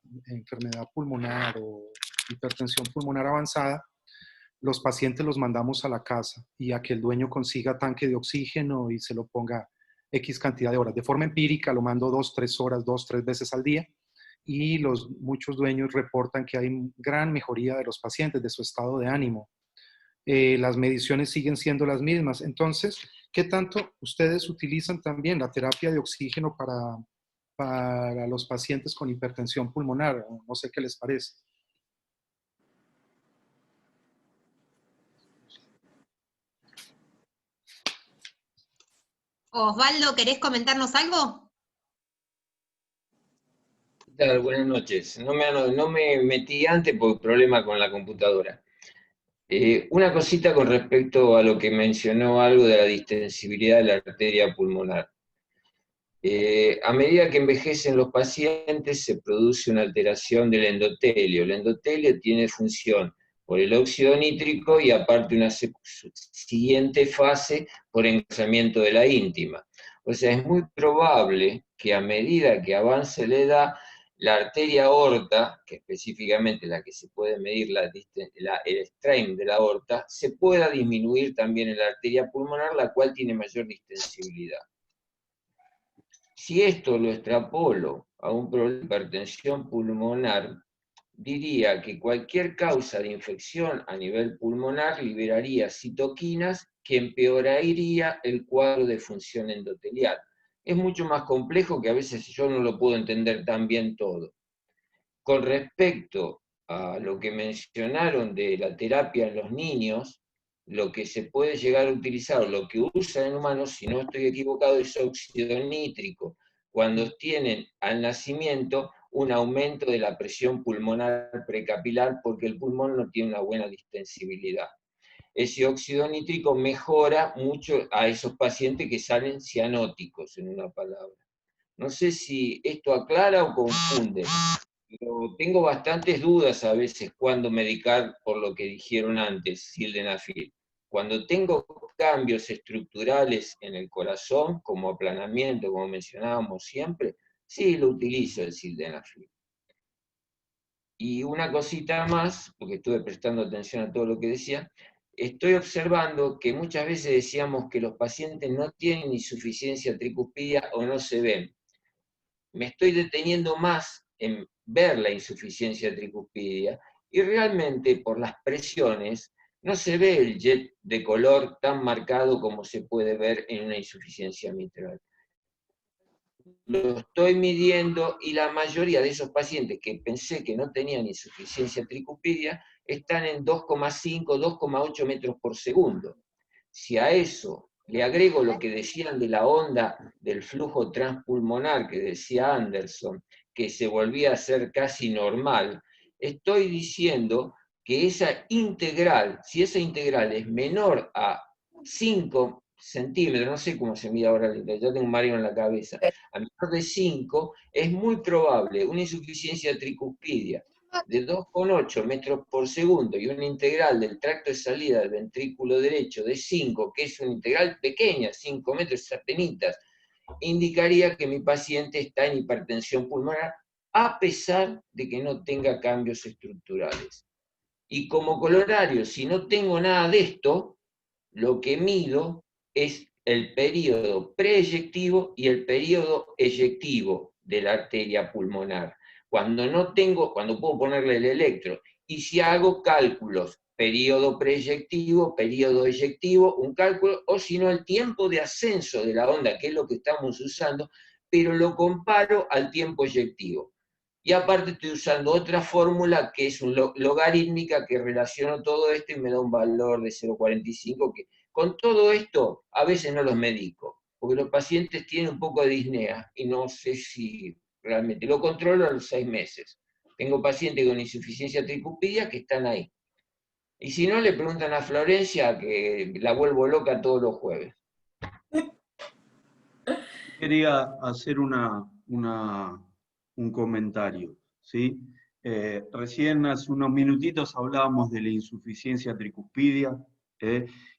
pulmonar o hipertensión pulmonar avanzada. Los pacientes los mandamos a la casa y a que el dueño consiga tanque de oxígeno y se lo ponga X cantidad de horas. De forma empírica lo mando 2-3 horas, 2-3 veces al día, y muchos dueños reportan que hay gran mejoría de los pacientes, de su estado de ánimo. Las mediciones siguen siendo las mismas. Entonces, ¿qué tanto ustedes utilizan también la terapia de oxígeno para los pacientes con hipertensión pulmonar? No sé qué les parece. Osvaldo, ¿querés comentarnos algo? ¿Qué tal? Buenas noches. No me metí antes por problema con la computadora. Una cosita con respecto a lo que mencionó algo de la distensibilidad de la arteria pulmonar. A medida que envejecen los pacientes se produce una alteración del endotelio. El endotelio tiene función por el óxido nítrico y aparte una siguiente fase por engrosamiento de la íntima. O sea, es muy probable que a medida que avance la edad, la arteria aorta, que específicamente la que se puede medir el strain de la aorta, se pueda disminuir también en la arteria pulmonar, la cual tiene mayor distensibilidad. Si esto lo extrapolo a un problema de hipertensión pulmonar, diría que cualquier causa de infección a nivel pulmonar liberaría citoquinas que empeoraría el cuadro de función endotelial. Es mucho más complejo que a veces yo no lo puedo entender tan bien todo. Con respecto a lo que mencionaron de la terapia en los niños, lo que se puede llegar a utilizar, lo que usan en humanos, si no estoy equivocado, es óxido nítrico, cuando tienen al nacimiento un aumento de la presión pulmonar precapilar porque el pulmón no tiene una buena distensibilidad. Ese óxido nítrico mejora mucho a esos pacientes que salen cianóticos, en una palabra. No sé si esto aclara o confunde, pero tengo bastantes dudas a veces cuando medicar por lo que dijeron antes, sildenafil. Cuando tengo cambios estructurales en el corazón, como aplanamiento, como mencionábamos siempre, sí lo utilizo el sildenafil. Y una cosita más, porque estuve prestando atención a todo lo que decía, estoy observando que muchas veces decíamos que los pacientes no tienen insuficiencia tricuspidia o no se ven. Me estoy deteniendo más en ver la insuficiencia tricuspidia y realmente por las presiones no se ve el jet de color tan marcado como se puede ver en una insuficiencia mitral. Lo estoy midiendo y la mayoría de esos pacientes que pensé que no tenían insuficiencia tricuspidia están en 2,5, 2,8 metros por segundo. Si a eso le agrego lo que decían de la onda del flujo transpulmonar que decía Anderson, que se volvía a ser casi normal, estoy diciendo que esa integral, si esa integral es menor a 5 centímetros, no sé cómo se mide ahora, yo tengo un mareo en la cabeza, a menor de 5, es muy probable una insuficiencia tricuspidia de 2,8 metros por segundo y una integral del tracto de salida del ventrículo derecho de 5, que es una integral pequeña, 5 metros apenitas, indicaría que mi paciente está en hipertensión pulmonar a pesar de que no tenga cambios estructurales. Y como colorario, si no tengo nada de esto, lo que mido es el periodo preeyectivo y el periodo eyectivo de la arteria pulmonar. Cuando puedo ponerle el electro, y si hago cálculos, periodo preeyectivo, periodo eyectivo, un cálculo, o si no el tiempo de ascenso de la onda, que es lo que estamos usando, pero lo comparo al tiempo eyectivo. Y aparte estoy usando otra fórmula que es logarítmica que relaciono todo esto y me da un valor de 0,45, que con todo esto a veces no los medico, porque los pacientes tienen un poco de disnea y no sé si realmente lo controlo a los 6 meses. Tengo pacientes con insuficiencia tricuspidia que están ahí. Y si no, le preguntan a Florencia, que la vuelvo loca todos los jueves. Quería hacer un comentario, ¿sí? Recién hace unos minutitos hablábamos de la insuficiencia tricuspidia,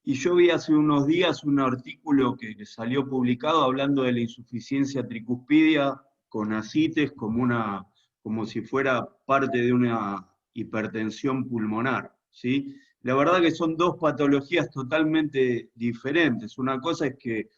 y yo vi hace unos días un artículo que salió publicado hablando de la insuficiencia tricuspidia con ascites como si fuera parte de una hipertensión pulmonar, ¿sí? La verdad que son dos patologías totalmente diferentes. Una cosa es que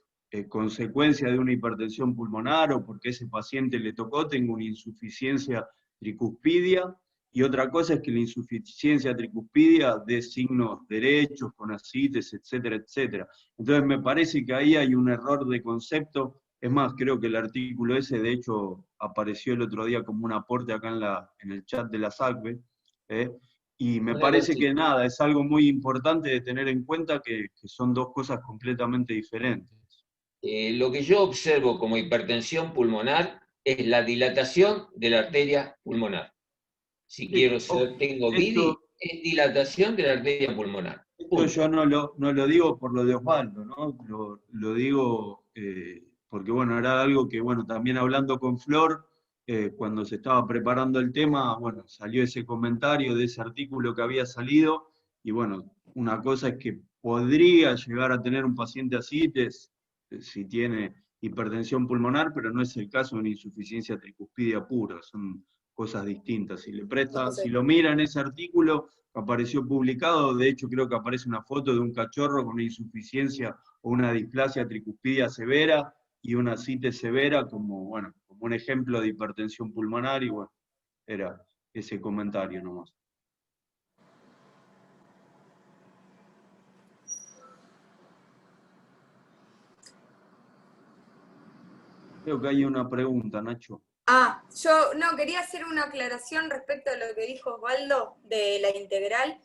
consecuencia de una hipertensión pulmonar o porque ese paciente le tocó, tengo una insuficiencia tricuspidia, y otra cosa es que la insuficiencia tricuspidia dé signos derechos, con ascites, etcétera, etcétera. Entonces me parece que ahí hay un error de concepto. Es más, creo que el artículo ese, de hecho, apareció el otro día como un aporte acá en el chat de la SACBE, y me parece que nada, es algo muy importante de tener en cuenta que son dos cosas completamente diferentes. Lo que yo observo como hipertensión pulmonar es la dilatación de la arteria pulmonar. Si quiero ser, tengo BIDI, es dilatación de la arteria pulmonar. Esto yo no lo digo por lo de Osvaldo, ¿no? Lo digo porque, bueno, era algo que, bueno, también hablando con Flor, cuando se estaba preparando el tema, bueno, salió ese comentario de ese artículo que había salido, y bueno, una cosa es que podría llegar a tener un paciente así, si tiene hipertensión pulmonar, pero no es el caso de una insuficiencia tricuspidia pura, son cosas distintas. Si lo mira en ese artículo, apareció publicado, de hecho creo que aparece una foto de un cachorro con una insuficiencia o una displasia tricuspidia severa y una ascites severa como un ejemplo de hipertensión pulmonar, y bueno, era ese comentario nomás. Creo que hay una pregunta, Nacho. Yo no, quería hacer una aclaración respecto a lo que dijo Osvaldo de la integral.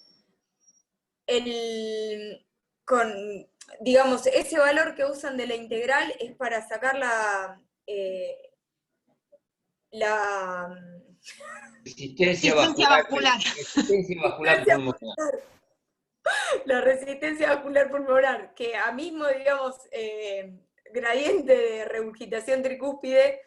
Digamos, ese valor que usan de la integral es para sacar la resistencia vascular. Resistencia vascular pulmonar. La resistencia vascular pulmonar, que a mismo, digamos, gradiente de regurgitación tricúspide,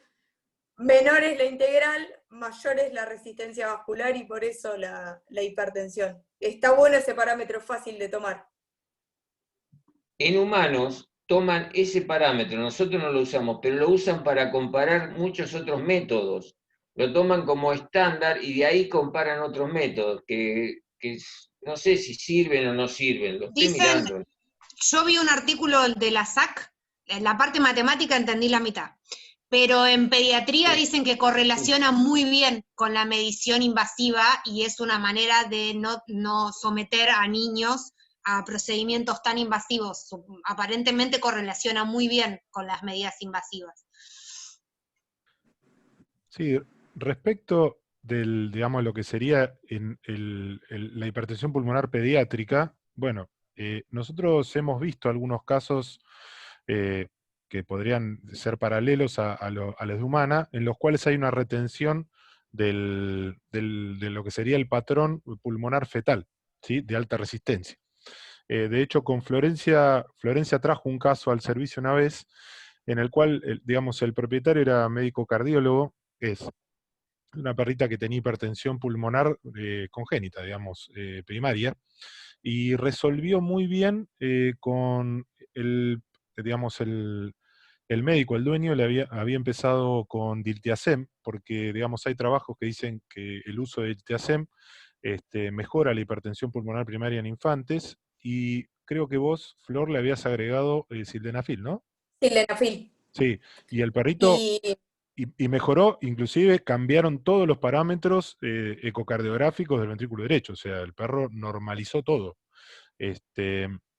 menor es la integral, mayor es la resistencia vascular y por eso la hipertensión. Está bueno ese parámetro, fácil de tomar. En humanos toman ese parámetro, nosotros no lo usamos, pero lo usan para comparar muchos otros métodos. Lo toman como estándar y de ahí comparan otros métodos, que no sé si sirven o no sirven, lo estoy mirando. Yo vi un artículo de la SAC, en la parte matemática entendí la mitad, pero en pediatría dicen que correlaciona muy bien con la medición invasiva y es una manera de no someter a niños a procedimientos tan invasivos. Aparentemente correlaciona muy bien con las medidas invasivas. Sí, respecto digamos, lo que sería la hipertensión pulmonar pediátrica, bueno, nosotros hemos visto algunos casos que podrían ser paralelos a los de humana, en los cuales hay una retención de lo que sería el patrón pulmonar fetal, ¿sí? De alta resistencia. De hecho, con Florencia trajo un caso al servicio una vez, en el cual, digamos, el propietario era médico cardiólogo, es una perrita que tenía hipertensión pulmonar congénita, digamos, primaria, y resolvió muy bien con digamos, el médico, el dueño, había empezado con diltiazem, porque, digamos, hay trabajos que dicen que el uso de diltiazem mejora la hipertensión pulmonar primaria en infantes, y creo que vos, Flor, le habías agregado sildenafil, ¿no? Sildenafil. Sí, y el perrito, y mejoró, inclusive cambiaron todos los parámetros ecocardiográficos del ventrículo derecho, o sea, el perro normalizó todo.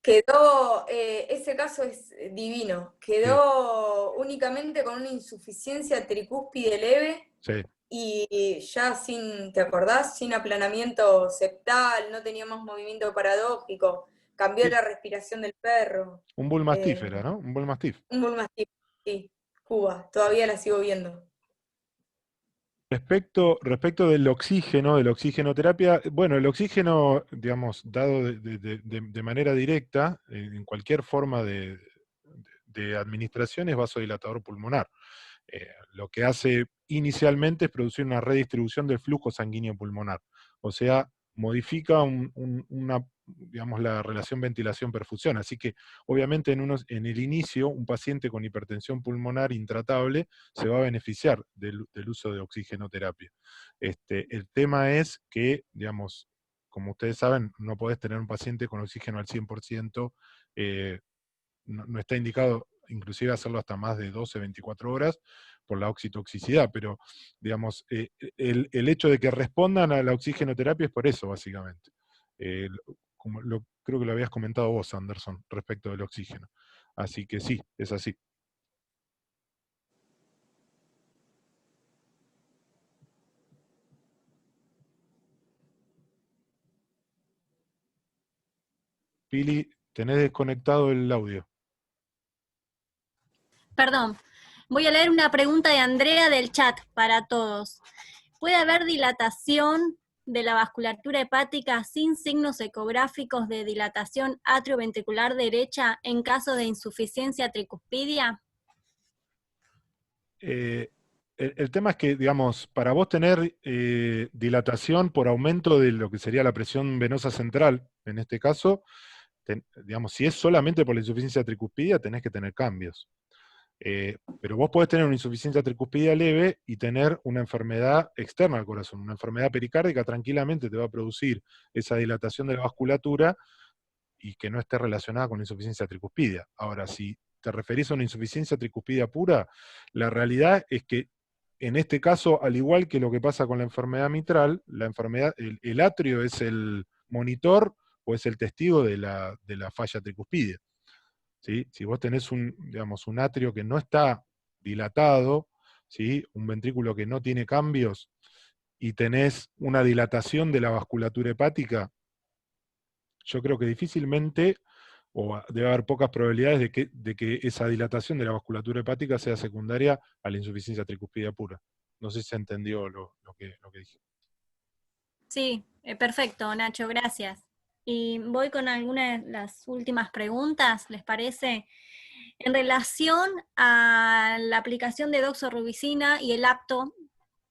Quedó, ese caso es divino, Sí, quedó únicamente con una insuficiencia tricúspide leve sí. y ya sin, ¿te acordás? Sin aplanamiento septal, no tenía más movimiento paradójico, cambió Sí, la respiración del perro. un bull mastiff era, ¿no? Un bull mastiff. Un bull mastiff, sí, Cuba, todavía la sigo viendo. Respecto del oxígeno, de la oxigenoterapia, bueno, el oxígeno, digamos, dado de manera directa, en cualquier forma de administración, es vasodilatador pulmonar. Lo que hace inicialmente es producir una redistribución del flujo sanguíneo pulmonar, o sea, modifica digamos, la relación ventilación-perfusión. Así que, obviamente, en el inicio, un paciente con hipertensión pulmonar intratable se va a beneficiar del uso de oxigenoterapia. El tema es que, digamos, como ustedes saben, no podés tener un paciente con oxígeno al 100%, no está indicado inclusive hacerlo hasta más de 12, 24 horas por la oxitoxicidad, pero digamos, el hecho de que respondan a la oxigenoterapia es por eso, básicamente. Creo que lo habías comentado vos, Anderson, respecto del oxígeno. Así que sí, es así. Pili, tenés desconectado el audio. Perdón, voy a leer una pregunta de Andrea del chat para todos. ¿Puede haber dilatación de la vasculatura hepática sin signos ecográficos de dilatación atrioventricular derecha en caso de insuficiencia tricuspidia? El tema es que, digamos, para vos tener dilatación por aumento de lo que sería la presión venosa central, en este caso, digamos, si es solamente por la insuficiencia tricuspidia, tenés que tener cambios. Pero vos podés tener una insuficiencia tricuspidia leve y tener una enfermedad externa al corazón, una enfermedad pericárdica tranquilamente te va a producir esa dilatación de la vasculatura y que no esté relacionada con la insuficiencia tricuspidia. Ahora, si te referís a una insuficiencia tricuspidia pura, la realidad es que en este caso, al igual que lo que pasa con la enfermedad mitral, el atrio es el monitor o es el testigo de la falla tricuspidia. ¿Sí? Si vos tenés digamos, un atrio que no está dilatado, ¿sí? Un ventrículo que no tiene cambios, y tenés una dilatación de la vasculatura hepática, yo creo que difícilmente, o debe haber pocas probabilidades de que esa dilatación de la vasculatura hepática sea secundaria a la insuficiencia tricuspidia pura. No sé si se entendió lo que dije. Sí, perfecto, Nacho, gracias. Y voy con algunas de las últimas preguntas, ¿les parece? En relación a la aplicación de doxorubicina y el apto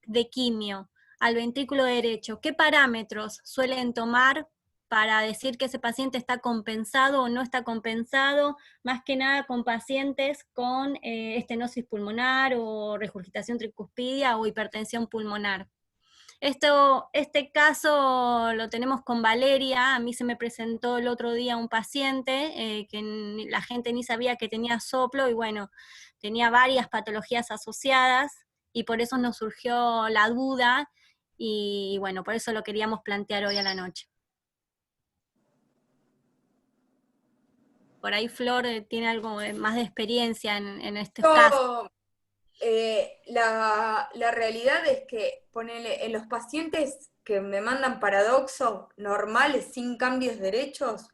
de quimio al ventrículo derecho, ¿qué parámetros suelen tomar para decir que ese paciente está compensado o no está compensado? Más que nada con pacientes con estenosis pulmonar o regurgitación tricuspidia o hipertensión pulmonar. Este caso lo tenemos con Valeria. A mí se me presentó el otro día un paciente que la gente ni sabía que tenía soplo y bueno, tenía varias patologías asociadas y por eso nos surgió la duda y bueno, por eso lo queríamos plantear hoy a la noche. Por ahí Flor tiene algo más de experiencia en estos casos. La realidad es que ponele, en los pacientes que me mandan paradoxo normales, sin cambios derechos,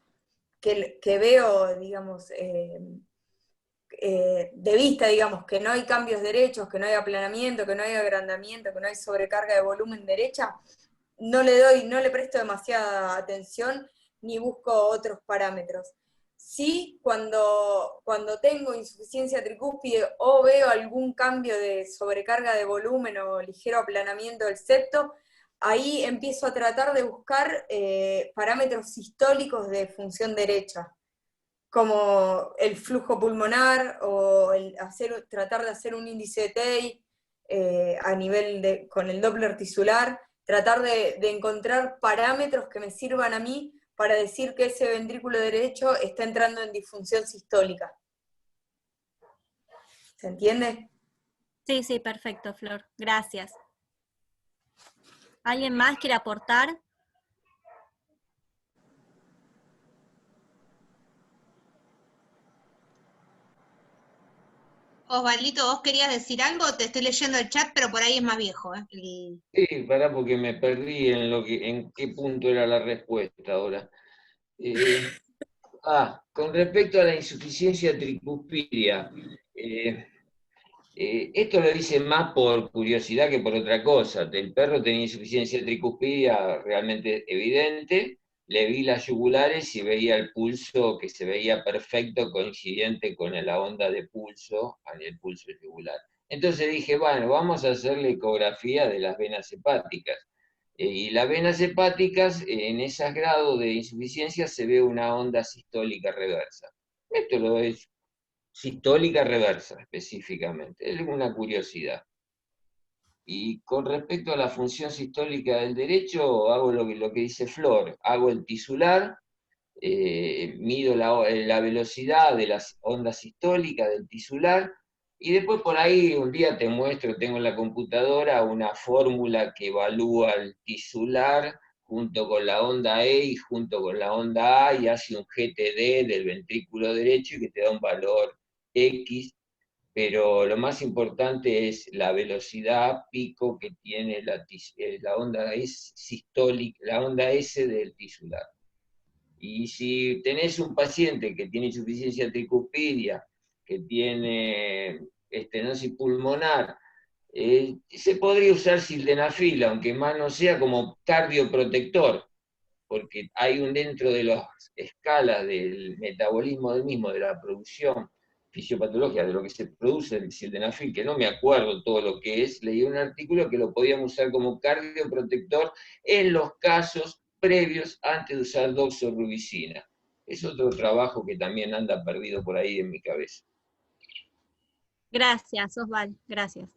que veo, digamos, de vista, digamos, que no hay cambios derechos, que no hay aplanamiento, que no hay agrandamiento, que no hay sobrecarga de volumen derecha, no le presto demasiada atención, ni busco otros parámetros. Sí, cuando tengo insuficiencia tricúspide o veo algún cambio de sobrecarga de volumen o ligero aplanamiento del septo, ahí empiezo a tratar de buscar parámetros sistólicos de función derecha, como el flujo pulmonar o tratar de hacer un índice de TEI a nivel con el Doppler tisular, tratar de encontrar parámetros que me sirvan a mí para decir que ese ventrículo derecho está entrando en disfunción sistólica. ¿Se entiende? Sí, sí, perfecto, Flor. Gracias. ¿Alguien más quiere aportar? Osvaldito, ¿vos querías decir algo? Te estoy leyendo el chat, pero por ahí es más viejo. Sí, pará, porque me perdí en qué punto era la respuesta ahora. Con respecto a la insuficiencia tricuspidia, esto lo dice más por curiosidad que por otra cosa. El perro tenía insuficiencia tricuspidia realmente evidente, le vi las yugulares y veía el pulso que se veía perfecto, coincidente con la onda de pulso, en el pulso yugular. Entonces dije, bueno, vamos a hacer la ecografía de las venas hepáticas. Y las venas hepáticas, en esos grados de insuficiencia, se ve una onda sistólica reversa. Esto lo es sistólica reversa, específicamente. Es una curiosidad. Y con respecto a la función sistólica del derecho, hago lo que dice Flor. Hago el tisular, mido la velocidad de las ondas sistólicas del tisular, y después por ahí un día te muestro, tengo en la computadora una fórmula que evalúa el tisular junto con la onda E y junto con la onda A, y hace un GTD del ventrículo derecho y que te da un valor X, pero lo más importante es la velocidad pico que tiene la onda S sistólica, la onda S del tisular. Y si tenés un paciente que tiene insuficiencia tricuspidia, que tiene estenosis pulmonar, se podría usar sildenafil, aunque más no sea como cardioprotector, porque hay dentro de las escalas del metabolismo del mismo, de la producción fisiopatológica, de lo que se produce el sildenafil, que no me acuerdo todo lo que es, leí un artículo que lo podíamos usar como cardioprotector en los casos previos antes de usar doxorubicina. Es otro trabajo que también anda perdido por ahí en mi cabeza. Gracias, Osvaldo, gracias.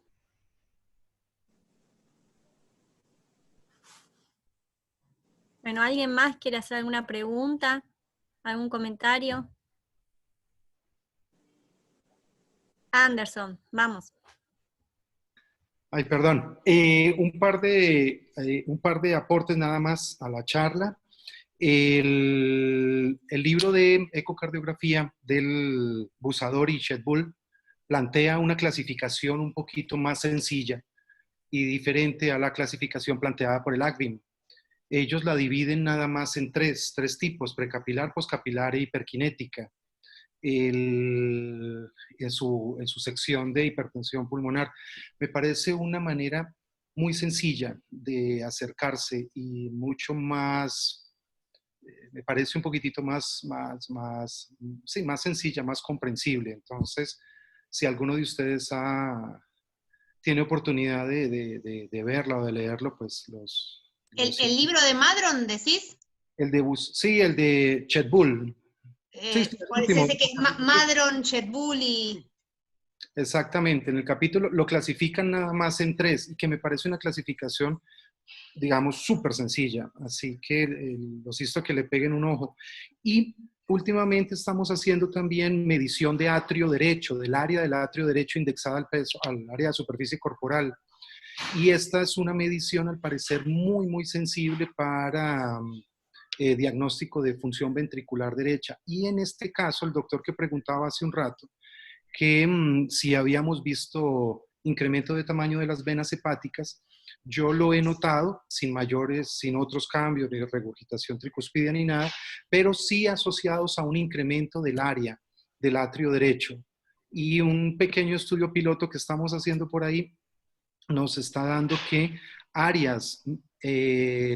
Bueno, ¿alguien más quiere hacer alguna pregunta? ¿Algún comentario? Anderson, vamos. Ay, perdón. Un par de aportes nada más a la charla. El libro de ecocardiografía del Busador y Shetbull plantea una clasificación un poquito más sencilla y diferente a la clasificación planteada por el ACVIM. Ellos la dividen nada más en tres tipos: precapilar, poscapilar e hiperkinética. En su sección de hipertensión pulmonar. Me parece una manera muy sencilla de acercarse y mucho más, me parece un poquitito más sencilla, más comprensible. Entonces, si alguno de ustedes tiene oportunidad de verla o de leerlo, pues ¿El libro de Madron, decís? el de Shetbull. Sí, Ese que es Madron, Shetbull y... Exactamente, en el capítulo lo clasifican nada más en 3, y que me parece una clasificación, digamos, súper sencilla, así que los insto a que le peguen un ojo. Y últimamente estamos haciendo también medición de atrio derecho, del área del atrio derecho indexada al peso, al área de superficie corporal, y esta es una medición al parecer muy, muy sensible para diagnóstico de función ventricular derecha. Y en este caso, el doctor que preguntaba hace un rato, que si habíamos visto incremento de tamaño de las venas hepáticas, yo lo he notado sin otros cambios, ni regurgitación tricuspidia ni nada, pero sí asociados a un incremento del área del atrio derecho. Y un pequeño estudio piloto que estamos haciendo por ahí nos está dando que áreas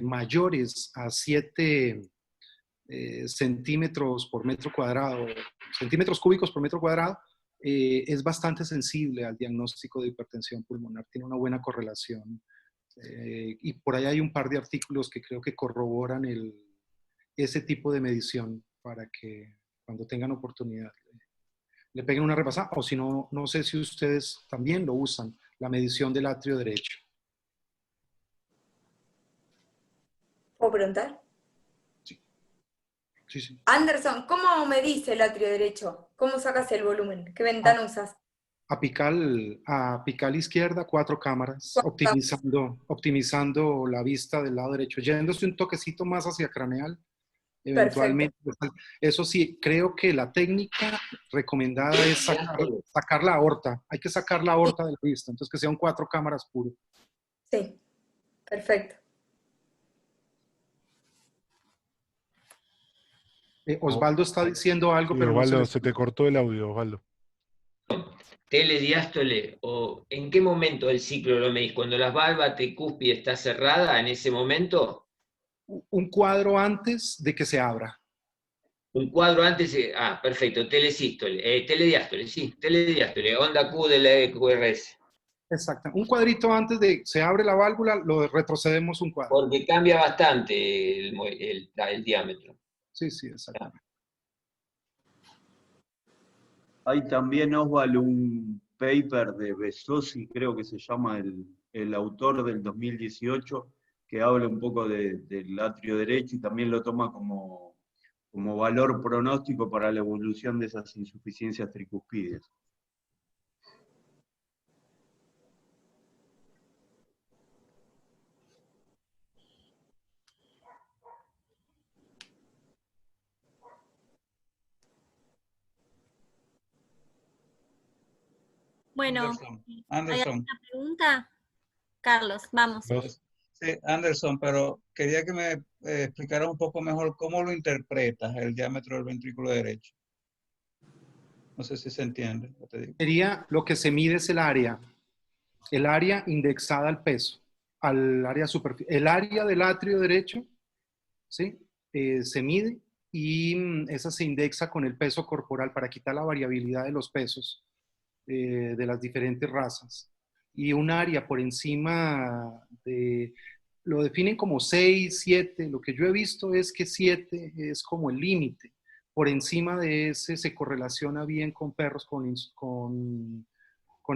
mayores a 7 centímetros por metro cuadrado, centímetros cúbicos por metro cuadrado, es bastante sensible al diagnóstico de hipertensión pulmonar, tiene una buena correlación. Y por ahí hay un par de artículos que creo que corroboran ese tipo de medición para que cuando tengan oportunidad le peguen una repasada, o si no, no sé si ustedes también lo usan, la medición del atrio derecho. ¿Puedo preguntar? Sí. Sí, sí. Anderson, ¿cómo medís el atrio derecho? ¿Cómo sacas el volumen? ¿Qué ventana usas? Apical izquierda, 4 cámaras, optimizando la vista del lado derecho, yéndose un toquecito más hacia craneal, eventualmente. Perfecto. Eso sí, creo que la técnica recomendada es sacar la aorta, hay que sacar la aorta de la vista, entonces que sean 4 cámaras puro. Sí, perfecto. Osvaldo está diciendo algo, sí, pero Osvaldo, no se te cortó el audio, Osvaldo. Telediástole, o ¿en qué momento del ciclo lo medís? ¿Cuando la válvula tricúspide está cerrada, en ese momento? Un cuadro antes de que se abra. Un cuadro antes, perfecto, telesístole, telediástole, sí, telediástole, onda Q de la QRS. Exacto, un cuadrito antes de se abre la válvula, lo retrocedemos un cuadro. Porque cambia bastante el diámetro. Sí, sí, exactamente. Hay también, Osvaldo, un paper de Besosi, creo que se llama el autor del 2018, que habla un poco del atrio derecho y también lo toma como valor pronóstico para la evolución de esas insuficiencias tricuspídeas. Bueno, Anderson. ¿hay alguna pregunta? Carlos, vamos. Sí, Anderson, pero quería que me explicara un poco mejor cómo lo interpretas, el diámetro del ventrículo derecho. No sé si se entiende lo que te digo. Sería, lo que se mide es el área indexada al peso, al área superficial. El área del atrio derecho, ¿sí? Se mide y esa se indexa con el peso corporal para quitar la variabilidad de los pesos de las diferentes razas. Y un área por encima lo definen como 6, 7, lo que yo he visto es que 7 es como el límite. Por encima de ese se correlaciona bien con perros con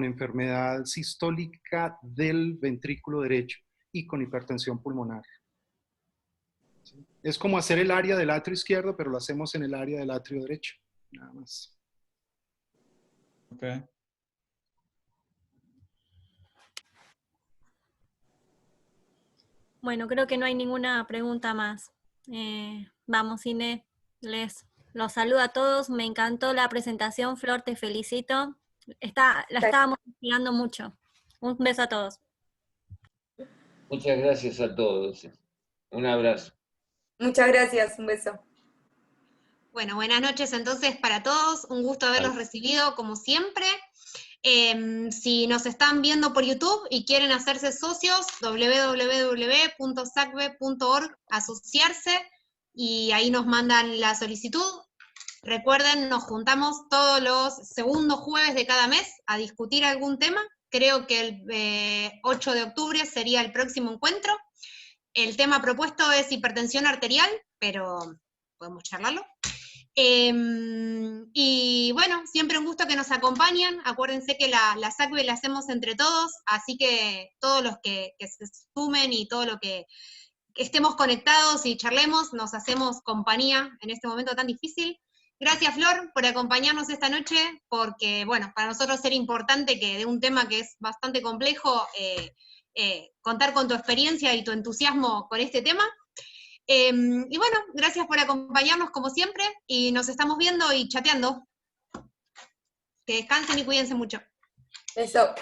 enfermedad sistólica del ventrículo derecho y con hipertensión pulmonar. ¿Sí? Es como hacer el área del atrio izquierdo, pero lo hacemos en el área del atrio derecho, nada más. Okay. Bueno, creo que no hay ninguna pregunta más. Vamos, Inés, los saludo a todos. Me encantó la presentación, Flor, te felicito. La estábamos esperando mucho. Un beso a todos. Muchas gracias a todos. Un abrazo. Muchas gracias, un beso. Bueno, buenas noches entonces para todos. Un gusto haberlos recibido como siempre. Si nos están viendo por YouTube y quieren hacerse socios, www.sacbe.org, asociarse, y ahí nos mandan la solicitud. Recuerden, nos juntamos todos los segundos jueves de cada mes a discutir algún tema. Creo que el 8 de octubre sería el próximo encuentro. El tema propuesto es hipertensión arterial, pero podemos charlarlo. Y bueno, siempre un gusto que nos acompañen. Acuérdense que la SACBE la hacemos entre todos, así que todos los que se sumen y todo lo que estemos conectados y charlemos, nos hacemos compañía en este momento tan difícil. Gracias, Flor, por acompañarnos esta noche, porque bueno, para nosotros era importante que de un tema que es bastante complejo, contar con tu experiencia y tu entusiasmo con este tema. Y bueno, gracias por acompañarnos como siempre, y nos estamos viendo y chateando. Que descansen y cuídense mucho. Eso.